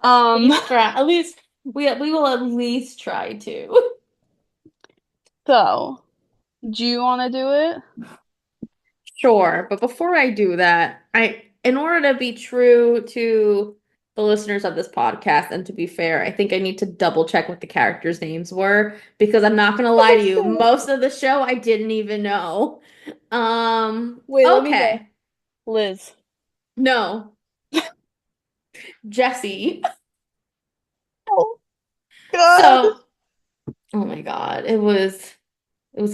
Um, Least try. At least we will at least try to. so do you want to do it? Sure, but before I do that, I in order to be true to the listeners of this podcast and to be fair, I think I need to double check what the characters' names were because I'm not gonna lie to you, Okay. most of the show I didn't even know. Wait, let me guess. Okay. Liz. No. Jesse. Oh God. So, oh my God, it was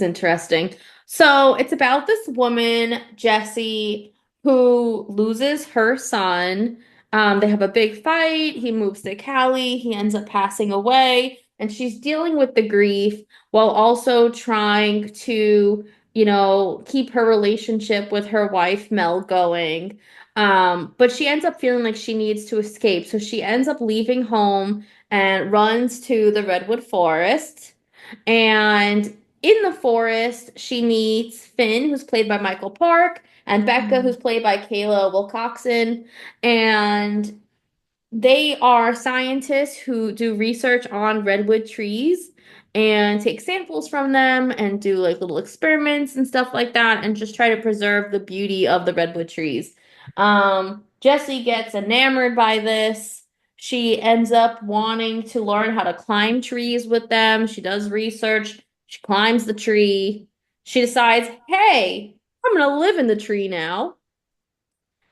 interesting. So it's about this woman, Jessie, who loses her son. They have a big fight. He moves to Cali. He ends up passing away, and she's dealing with the grief while also trying to, keep her relationship with her wife, Mel, going. But she ends up feeling like she needs to escape. So she ends up leaving home and runs to the Redwood Forest. And in the forest, she meets Finn, who's played by Michael Park, and Becca, who's Mm. played by Kayla Wilcoxon. And they are scientists who do research on redwood trees and take samples from them and do like little experiments and stuff like that and just try to preserve the beauty of the redwood trees. Jessie gets enamored by this. She ends up wanting to learn how to climb trees with them. She does research. She climbs the tree. She decides, hey, I'm gonna live in the tree now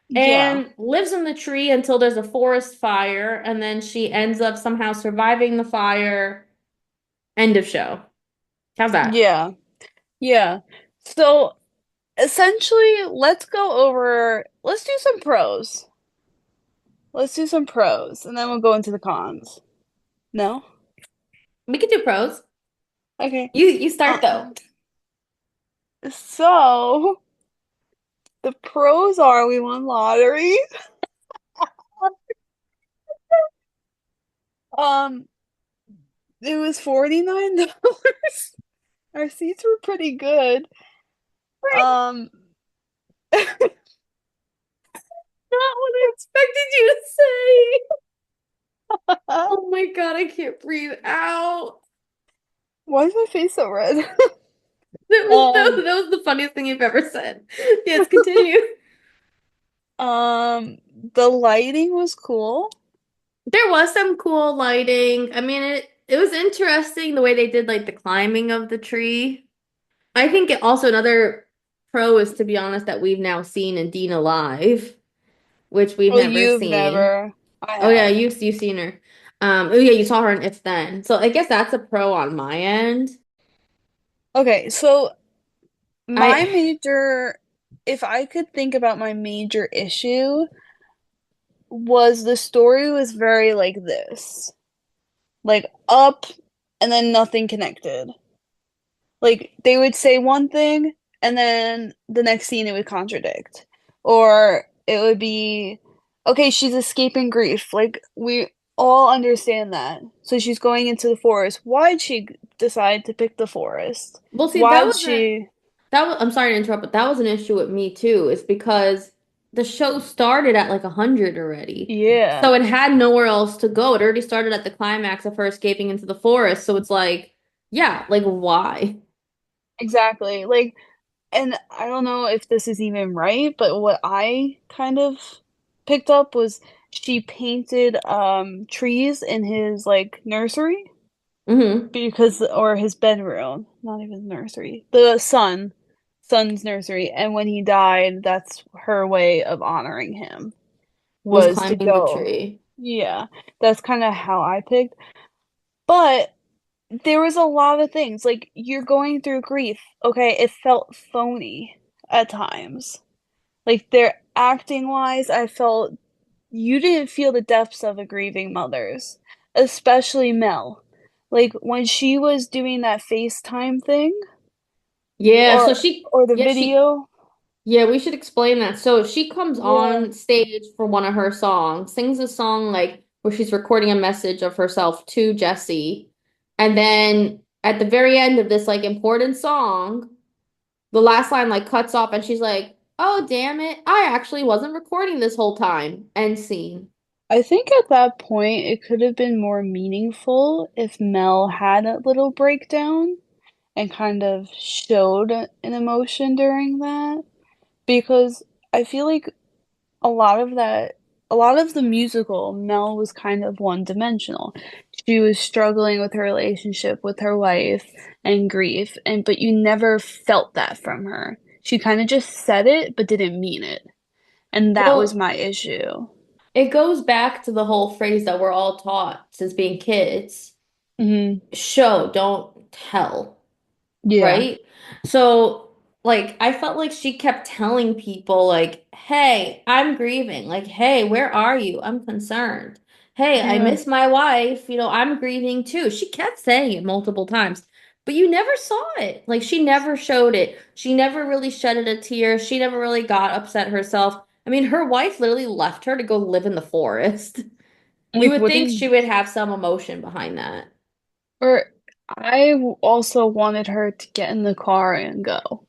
Yeah. and lives in the tree until there's a forest fire, and then she ends up somehow surviving the fire. End of show. How's that? Yeah. Yeah. So essentially, let's do some pros. Let's do some pros and then we'll go into the cons. No? We could do pros. Okay. You start though. Um, so the pros are we won lottery. Um, it was $49. Our seats were pretty good. Um, Not what I expected you to say. Oh my God, I can't breathe out. why is my face so red? That was that, Um, that was the funniest thing you've ever said. Yes, continue. um, the lighting was cool. There was some cool lighting. I mean, it was interesting the way they did like the climbing of the tree. I think also another pro is, to be honest, that we've now seen Indina live, which we've Oh, never you've seen. never. I Oh yeah, have. you've seen her. Oh yeah, you saw her in If Then. So I guess that's a pro on my end. Okay, so I my major, if I could think about my major issue, was the story was very like this, like up and then nothing connected. Like they would say one thing and then the next scene it would contradict. Or it would be, okay, she's escaping grief. Like we all understand that. So she's going into the forest. Why'd she decide to pick the forest? well see Why'd she? that was I'm sorry to interrupt, but that was an issue with me too. Is because the show started at like 100 already. Yeah, So it had nowhere else to go. It already started at the climax of her escaping into the forest. So it's like, yeah, like why? exactly. Like, and I don't know if this is even right, but what I kind of picked up was she painted trees in his like nursery Hmm. because or his bedroom, not even nursery. Son's nursery, and when he died, that's her way of honoring him Was was to climbing the go. tree. Yeah, that's kind of how I picked. But there was a lot of things like you're going through grief. Okay, it felt phony at times. Like their acting wise, I felt you didn't feel the depths of a grieving mother's, especially Mel. Like when she was doing that FaceTime thing Yeah, so or the video. yeah, we should explain that. So she comes Yeah. on stage for one of her songs, sings a song like where she's recording a message of herself to Jesse. And then at the very end of this like important song, the last line like cuts off and she's like, "Oh, damn it. I actually wasn't recording this whole time." End scene. I think at that point it could have been more meaningful if Mel had a little breakdown and kind of showed an emotion during that because I feel like a lot of that, a lot of the musical, Mel was kind of one-dimensional. She was struggling with her relationship with her wife and grief, and but you never felt that from her. She kind of just said it but didn't mean it. And that was Well, my issue. it goes back to the whole phrase that we're all taught since being kids. Hmm. Show, don't tell. Yeah. Right? So, like, I felt like she kept telling people, like, hey, I'm grieving. Like, hey, where are you? I'm concerned. Hey, I Yeah. miss my wife. I'm grieving too. She kept saying it multiple times, but you never saw it. Like, she never showed it. She never really shedded a tear. She never really got upset herself. I mean, her wife literally left her to go live in the forest. You Like, would think she wouldn't, would have some emotion behind that. or also wanted her to get in the car and go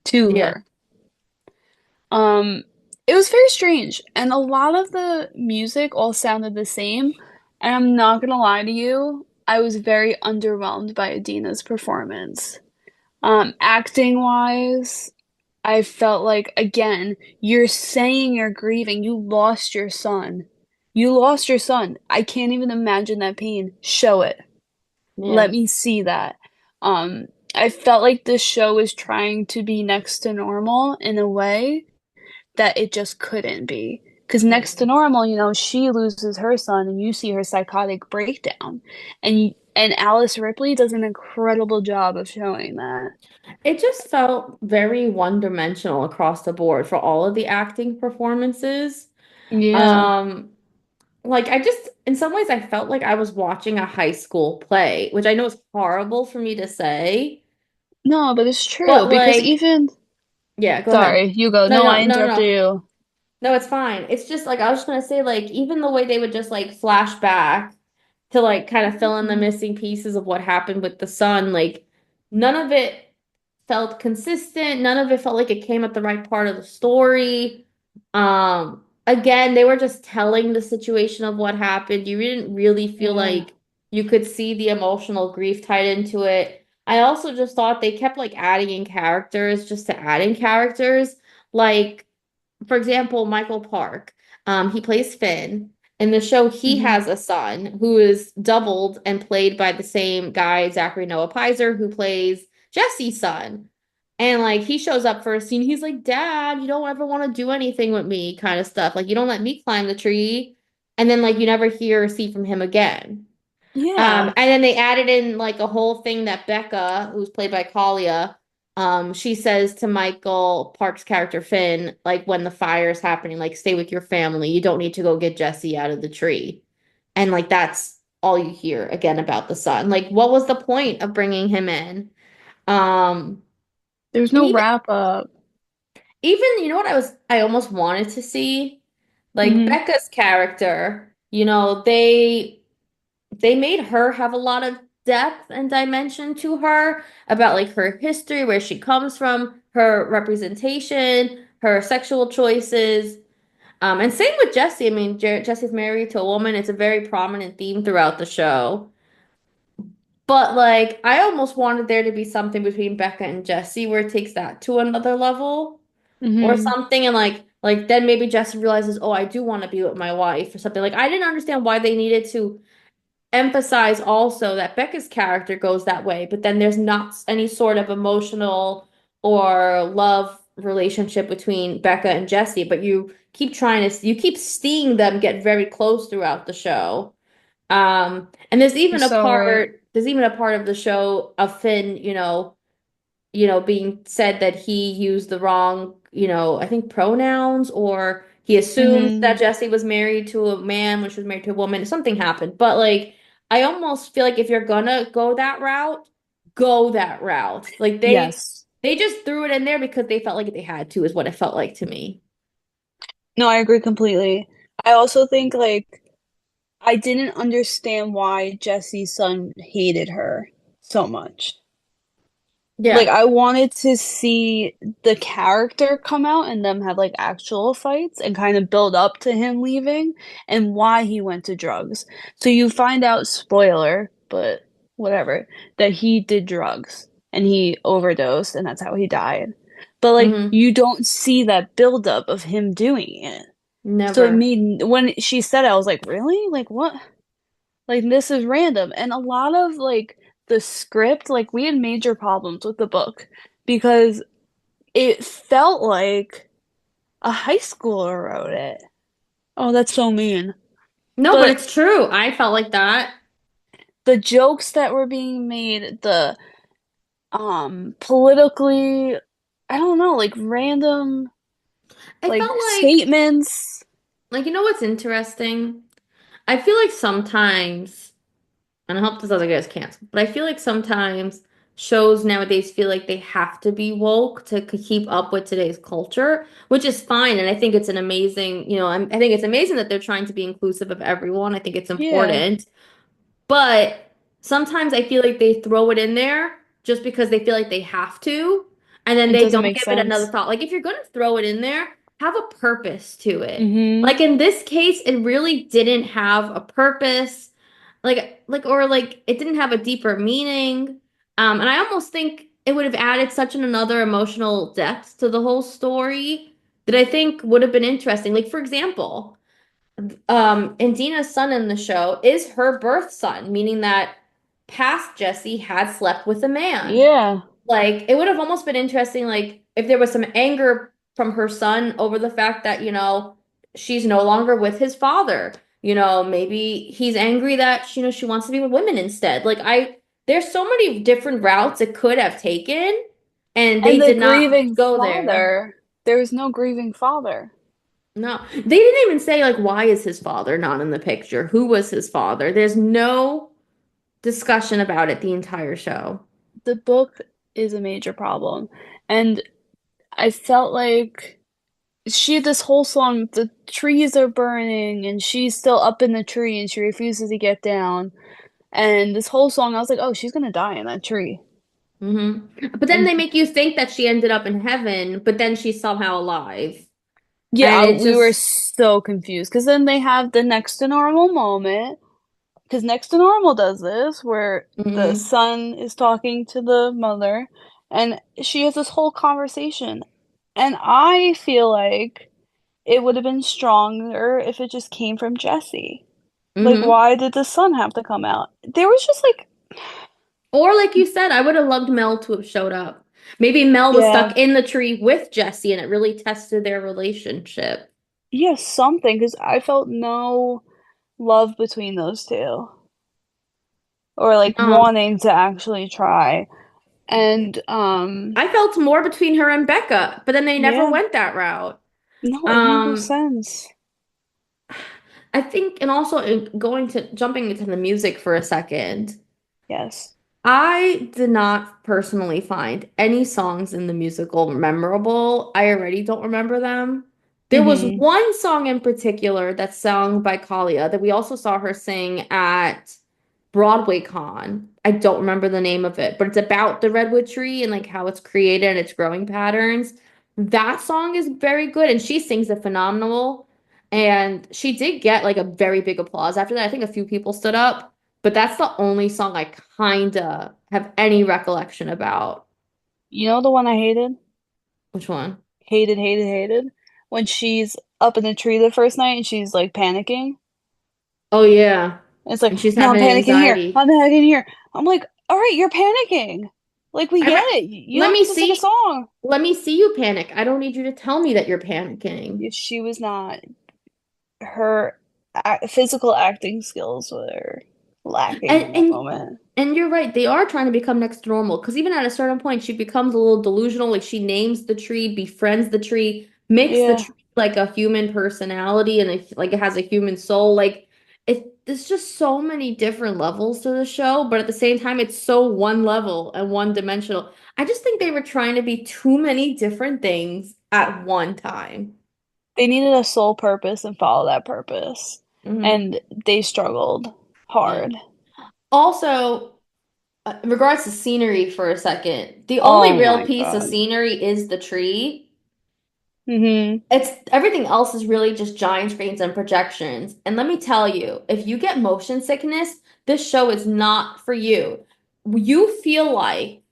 to Yeah. her. Um, it was very strange, and a lot of the music all sounded the same. And I'm not gonna lie to you, I was very underwhelmed by Adina's performance. Acting wise, I felt like, again, you're saying you're grieving. You lost your son. You lost your son. I can't even imagine that pain. Show it. Yeah. Let me see that. Um, I felt like this show was trying to be next to normal in a way that it just couldn't be. Because next to Mhm. normal, she loses her son and you see her psychotic breakdown. And Alice Ripley does an incredible job of showing that. It just felt very one-dimensional across the board for all of the acting performances. Yeah. Um, like I just, in some ways, I felt like I was watching a high school play, which I know is horrible for me to say, No, but it's true but because like, even yeah, go ahead. sorry, you go. No, No, I no, no, no, interrupted no. you. No, it's fine. It's just like I was just gonna say, like, even the way they would just like flash back to like kind of fill in the Mhm. missing pieces of what happened with the son, like none of it felt consistent. None of it felt like it came at the right part of the story. Again, they were just telling the situation of what happened. You didn't really feel Yeah. like you could see the emotional grief tied into it. I also just thought they kept like adding in characters just to add in characters. Like, for example, Michael Park, he plays Finn. In the show, he Hmm. has a son who is doubled and played by the same guy, Zachary Noah Pizer, who plays Jesse's son. And like he shows up for a scene, he's like, Dad, you don't ever want to do anything with me, kind of stuff. Like you don't let me climb the tree. And then like you never hear or see from him again. Yeah. And then they added in like a whole thing that Becca, who's played by Kalia, she says to Michael Park's character Finn, like when the fire is happening, like stay with your family. You don't need to go get Jesse out of the tree. And like that's all you hear again about the son. Like what was the point of bringing him in? Um, There's and no wrap up. even you know what I almost wanted to see? Like Hmm. Becca's character, they made her have a lot of depth and dimension to her about like her history, where she comes from, her representation, her sexual choices. And same with Jesse. I mean, Jesse's married to a woman. It's a very prominent theme throughout the show. But like, I almost wanted there to be something between Becca and Jesse where it takes that to another level or Hmm. something, and like then maybe Jesse realizes, oh, I do want to be with my wife or something. Like, I didn't understand why they needed to emphasize also that Becca's character goes that way, but then there's not any sort of emotional or love relationship between Becca and Jesse, but you keep seeing them get very close throughout the show. And You're so right. there's even a part of the show of Finn, being said that he used the wrong, I think pronouns, or he assumed that Hmm. Jesse was married to a man when she was married to a woman. Something happened. But like, I almost feel like if you're gonna go that route, go that route. Like Yes. they just threw it in there because they felt like they had to, is what it felt like to me. No, I agree completely. I also think like I didn't understand why Jesse's son hated her so much. Like Yeah. I wanted to see the character come out and them have like actual fights and kind of build up to him leaving and why he went to drugs. So you find out, spoiler, but whatever, that he did drugs and he overdosed and that's how he died. But like Mm-hmm. you don't see that buildup of him doing it. So it Never. made when she said it, I was like, really? Like what? Like this is random. And a lot of like the script, like we had major problems with the book because it felt like a high schooler wrote it. Oh, that's so mean. No, but But it's true. I felt like that. the jokes that were being made, the politically, I don't know, like random I like felt statements. you know what's interesting? I feel like sometimes, and I hope this doesn't get us canceled, but I feel like sometimes shows nowadays feel like they have to be woke to keep up with today's culture, which is fine. And I think it's an amazing, I think it's amazing that they're trying to be inclusive of everyone. I think it's Yeah, important. But sometimes I feel like they throw it in there just because they feel like they have to, and then it they doesn't don't make give it another sense. thought. Like if you're gonna throw it in there, have a purpose to it. Mm-hmm. Like in this case, it really didn't have a purpose. Or it didn't have a deeper meaning. And I almost think it would have added such another emotional depth to the whole story that I think would have been interesting. Like for example, Indina's son in the show is her birth son, meaning that past Jesse had slept with a man. Yeah. Like, it would have almost been interesting, like, if there was some anger from her son over the fact that, she's no longer with his father. Maybe he's angry that, she wants to be with women instead. There's so many different routes it could have taken, and And they the did not grieving go there. father. There was no grieving father. No, they didn't even say like why is his father not in the picture? Who was his father? There's no discussion about it the entire show. The book is a major problem. And I felt like she had this whole song, the trees are burning, and she's still up in the tree and she refuses to get down. And this whole song, I was like, oh, she's gonna die in that tree. But then And they make you think that she ended up in heaven, but then she's somehow alive. yeah, And it we were just so confused because then they have the next to normal moment. Because next to normal does this, where the mhm. son is talking to the mother, and she has this whole conversation. And I feel like it would have been stronger if it just came from Jesse. Like, Mhm. why did the son have to come out? There was just like, Or like you said, I would have loved Mel to have showed up. Maybe Mel was yeah, stuck in the tree with Jesse and it really tested their relationship. yeah, something, because I felt no love between those two, or like No. wanting to actually try. And, I felt more between her and Becca, but then they never yeah, went that route. no, it made no Um, sense. I think, and also jumping into the music for a second, Yes. I did not personally find any songs in the musical memorable. I already don't remember them. There was Mm-hmm. one song in particular that's sung by Kalia that we also saw her sing at Broadway Con. I don't remember the name of it, but it's about the redwood tree and like how it's created and its growing patterns. That song is very good and she sings it phenomenal. And she did get like a very big applause after that. I think a few people stood up, but that's the only song I kinda have any recollection about. You know the one I hated? Which one? Hated, hated, hated? When she's up in the tree the first night and she's like panicking. Oh yeah. It's like, And she's no, I'm having panicking here. anxiety. I'm panicking here. I'm like, all right, you're panicking. Like, we I get re it. You let don't me need to sing a see song. let me see you panic. I don't need you to tell me that you're panicking. She was not, her physical acting skills were lacking And in that and moment. and you're right, they are trying to become next to normal because even at a certain point she becomes a little delusional, like she names the tree, befriends the tree, makes the Yeah. tree like a human personality and like it has a human soul. There's just so many different levels to the show, but at the same time it's so one level and one dimensional. I just think they were trying to be too many different things at one time. They needed a sole purpose and follow that purpose. Hmm. And they struggled Yeah. hard. Also, in regards to scenery for a second, the only Oh real my piece of God. scenery is the tree. Hmm. It's everything else is really just giant screens and projections. And let me tell you, if you get motion sickness, this show is not for you. You feel like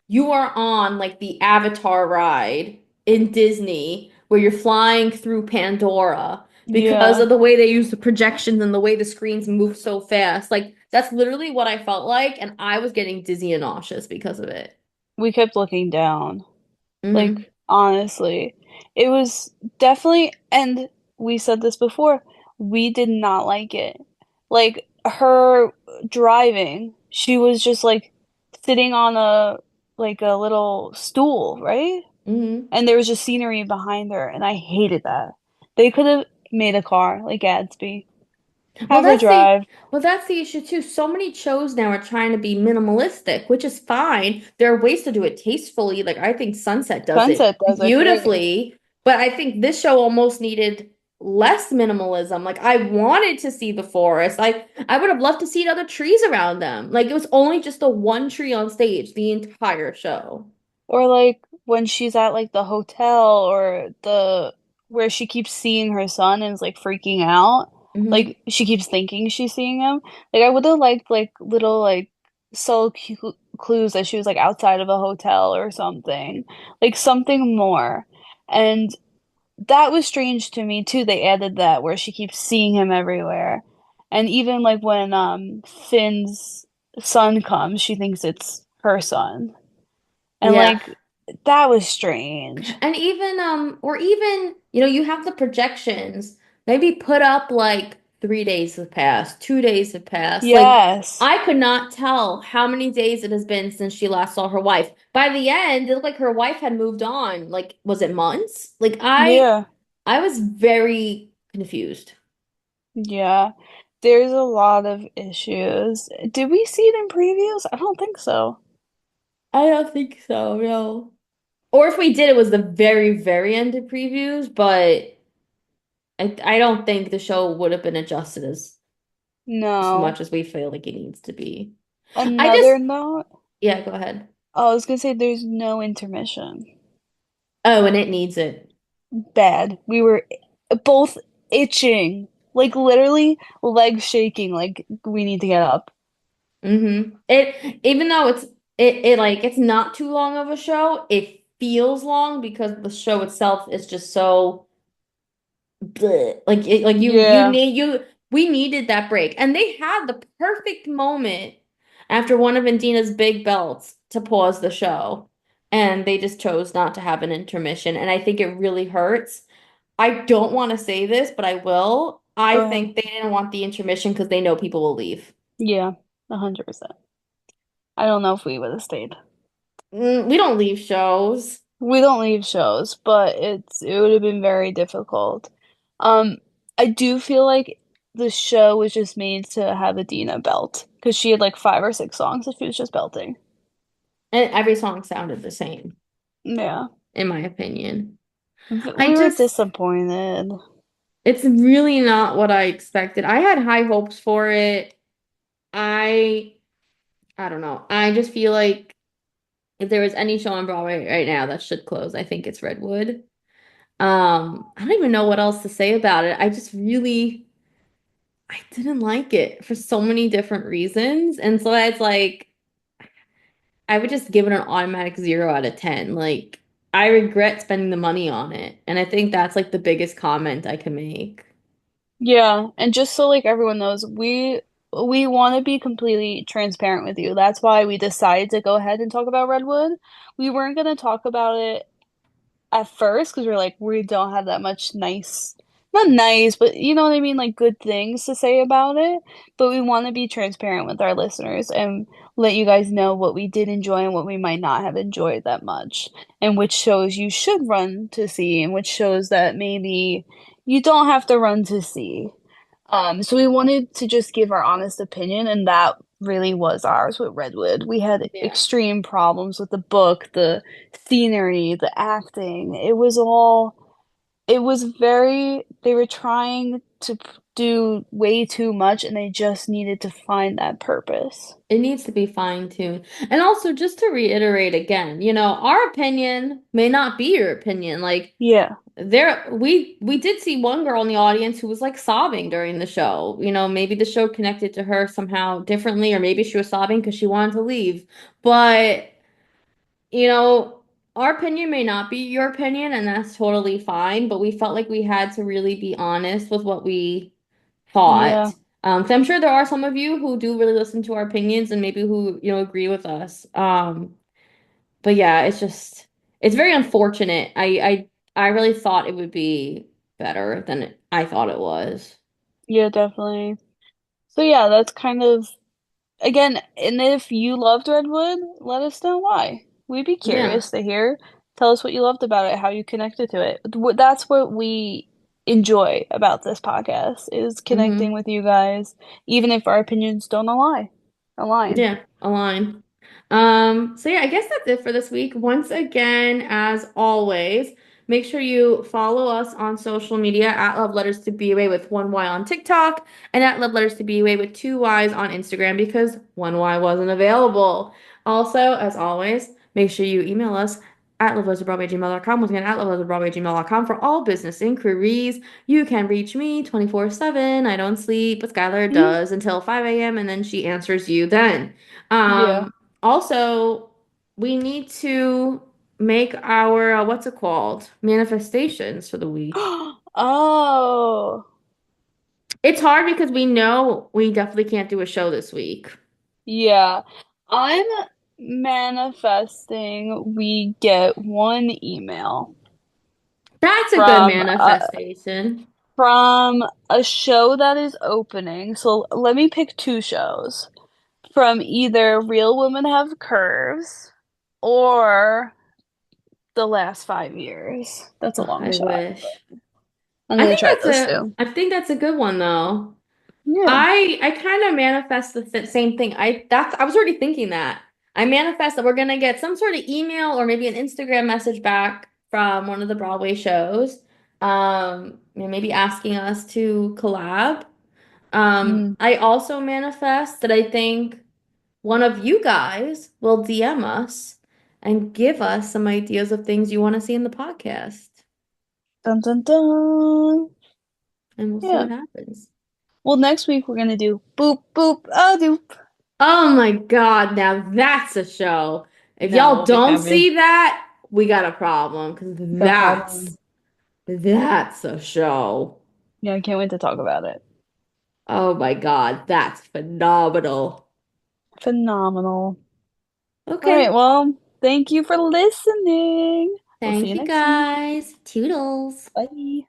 you are on like the Avatar ride in Disney where you're flying through Pandora because Yeah. of the way they use the projections and the way the screens move so fast. Like that's literally what I felt like, and I was getting dizzy and nauseous because of it. We kept looking down. Hmm. Like, honestly. It was definitely, and we said this before, we did not like it. Like her driving, she was just like sitting on a little stool, right? Hmm. And there was just scenery behind her, and I hated that. They could have made a car like Gatsby. Well, Have her drive. that's the issue too. So many shows now are trying to be minimalistic, which is fine. There are ways to do it tastefully. Like I think Sunset does it Sunset does it great. beautifully, but I think this show almost needed less minimalism. Like I wanted to see the forest. I would have loved to see other trees around them. Like it was only just the one tree on stage the entire show. Or like when she's at like the hotel or the where she keeps seeing her son and is like freaking out. Hmm. Like she keeps thinking she's seeing him. Like I would have liked like little like subtle clues that she was like outside of a hotel or something. Like something more. And that was strange to me too. They added that where she keeps seeing him everywhere. And even like when Finn's son comes, she thinks it's her son. And Yeah. like that was strange. And even or even, you have the projections. Maybe put up like 3 days have passed, 2 days have passed. Like Yes. I could not tell how many days it has been since she last saw her wife. By the end, it looked like her wife had moved on. Like, was it months? Like Yeah. I was very confused. Yeah. There's a lot of issues. Did we see it in previews? I don't think so. I don't think so, no. Or if we did, it was the very, very end of previews, but I don't think the show would have been adjusted as No. much as we feel like it needs to be. I just, Another note. yeah, go ahead. Oh, I was gonna say there's no intermission. Oh, and it needs it. Bad. We were both itching. Like literally legs shaking, like we need to get up. It even though it like it's not too long of a show, it feels long because the show itself is just so bleh. Like you Yeah. need you we needed that break. And they had the perfect moment after one of Indina's big belts to pause the show. And they just chose not to have an intermission. And I think it really hurts. I don't want to say this, but I will. I Go ahead. think they didn't want the intermission because they know people will leave. Yeah. 100%. I don't know if we would have stayed. We don't leave shows. We don't leave shows, but it would have been very difficult. Um, I do feel like the show was just made to have Adina belt because she had like 5 or 6 songs that she was just belting. And every song sounded the same, Yeah. in my opinion. I We were just, disappointed. it's really not what I expected. I had high hopes for it. I, I don't know. I just feel like if there was any show on Broadway right now that should close, I think it's Redwood. I don't even know what else to say about it. I didn't like it for so many different reasons. And so it's like, I would just give it an automatic 0 out of 10. Like, I regret spending the money on it. And I think that's like the biggest comment I can make. Yeah, and just so like everyone knows, we want to be completely transparent with you. That's why we decided to go ahead and talk about Redwood. We weren't going to talk about it at first because we're like we don't have that much nice, not nice, but you know what I mean, like good things to say about it. But we want to be transparent with our listeners and let you guys know what we did enjoy and what we might not have enjoyed that much, and which shows you should run to see, and which shows that maybe you don't have to run to see. So we wanted to just give our honest opinion, and that really was ours with Redwood. We had Yeah. extreme problems with the book, the scenery, the acting. It was very, they were trying to do way too much, and they just needed to find that purpose. It needs to be fine-tuned. And also, just to reiterate again, our opinion may not be your opinion. Like, Yeah, we did see one girl in the audience who was like sobbing during the show. Maybe the show connected to her somehow differently, or maybe she was sobbing because she wanted to leave. But you know, our opinion may not be your opinion, and that's totally fine, but we felt like we had to really be honest with what we yeah, thought. So I'm sure there are some of you who do really listen to our opinions and maybe who, agree with us. But yeah, it's very unfortunate. I really thought it would be better than I thought it was. Yeah, definitely. So yeah, that's kind of again, and if you loved Redwood, let us know why. We'd be Yeah. curious to hear. Tell us what you loved about it, how you connected to it. That's what we enjoy about this podcast is connecting Mm-hmm. with you guys, even if our opinions don't align. Yeah, align. So yeah, I guess that's it for this week. Once again, as always, make sure you follow us on social media at Love Letters to Be Away with one Y on TikTok and at Love Letters to Be Away with two Ys on Instagram because one Y wasn't available. Also, as always, make sure you email us at lovelettersbroadway@gmail.com. Once again, at lovelettersbroadway@gmail.com for all business inquiries. You can reach me 24/7. I don't sleep, but Skylar Mhm. does until 5 a.m. and then she answers you then. Yeah. Also, we need to make our what's it called? Manifestations for the week. Oh, It's hard because we know we definitely can't do a show this week. yeah. I'm manifesting we get one email That's a good from manifestation. from a show that is opening. So let me pick two shows from either Real Women Have Curves or The Last 5 Years. That's a Ugh, long I shot. wish. I'm I gonna think try that's those a two. I think that's a good one though. Yeah. I kind of manifest the th same thing. I was already thinking that. I manifest that we're gonna get some sort of email or maybe an Instagram message back from one of the Broadway shows. Maybe asking us to collab. Mm, I also manifest that I think one of you guys will DM us and give us some ideas of things you want to see in the podcast. dun dun dun. And we'll see Yeah. what happens. Well, next week we're gonna do boop boop a doop. Oh my God, now that's a show. If y'all No, we don't can't be. see that, we got a problem because We got a problem. that's a show. Yeah, I can't wait to talk about it. Oh my God, that's phenomenal. Phenomenal. All right, Okay. well, thank you for listening. We'll see Thank you you next week. guys. Toodles. Bye.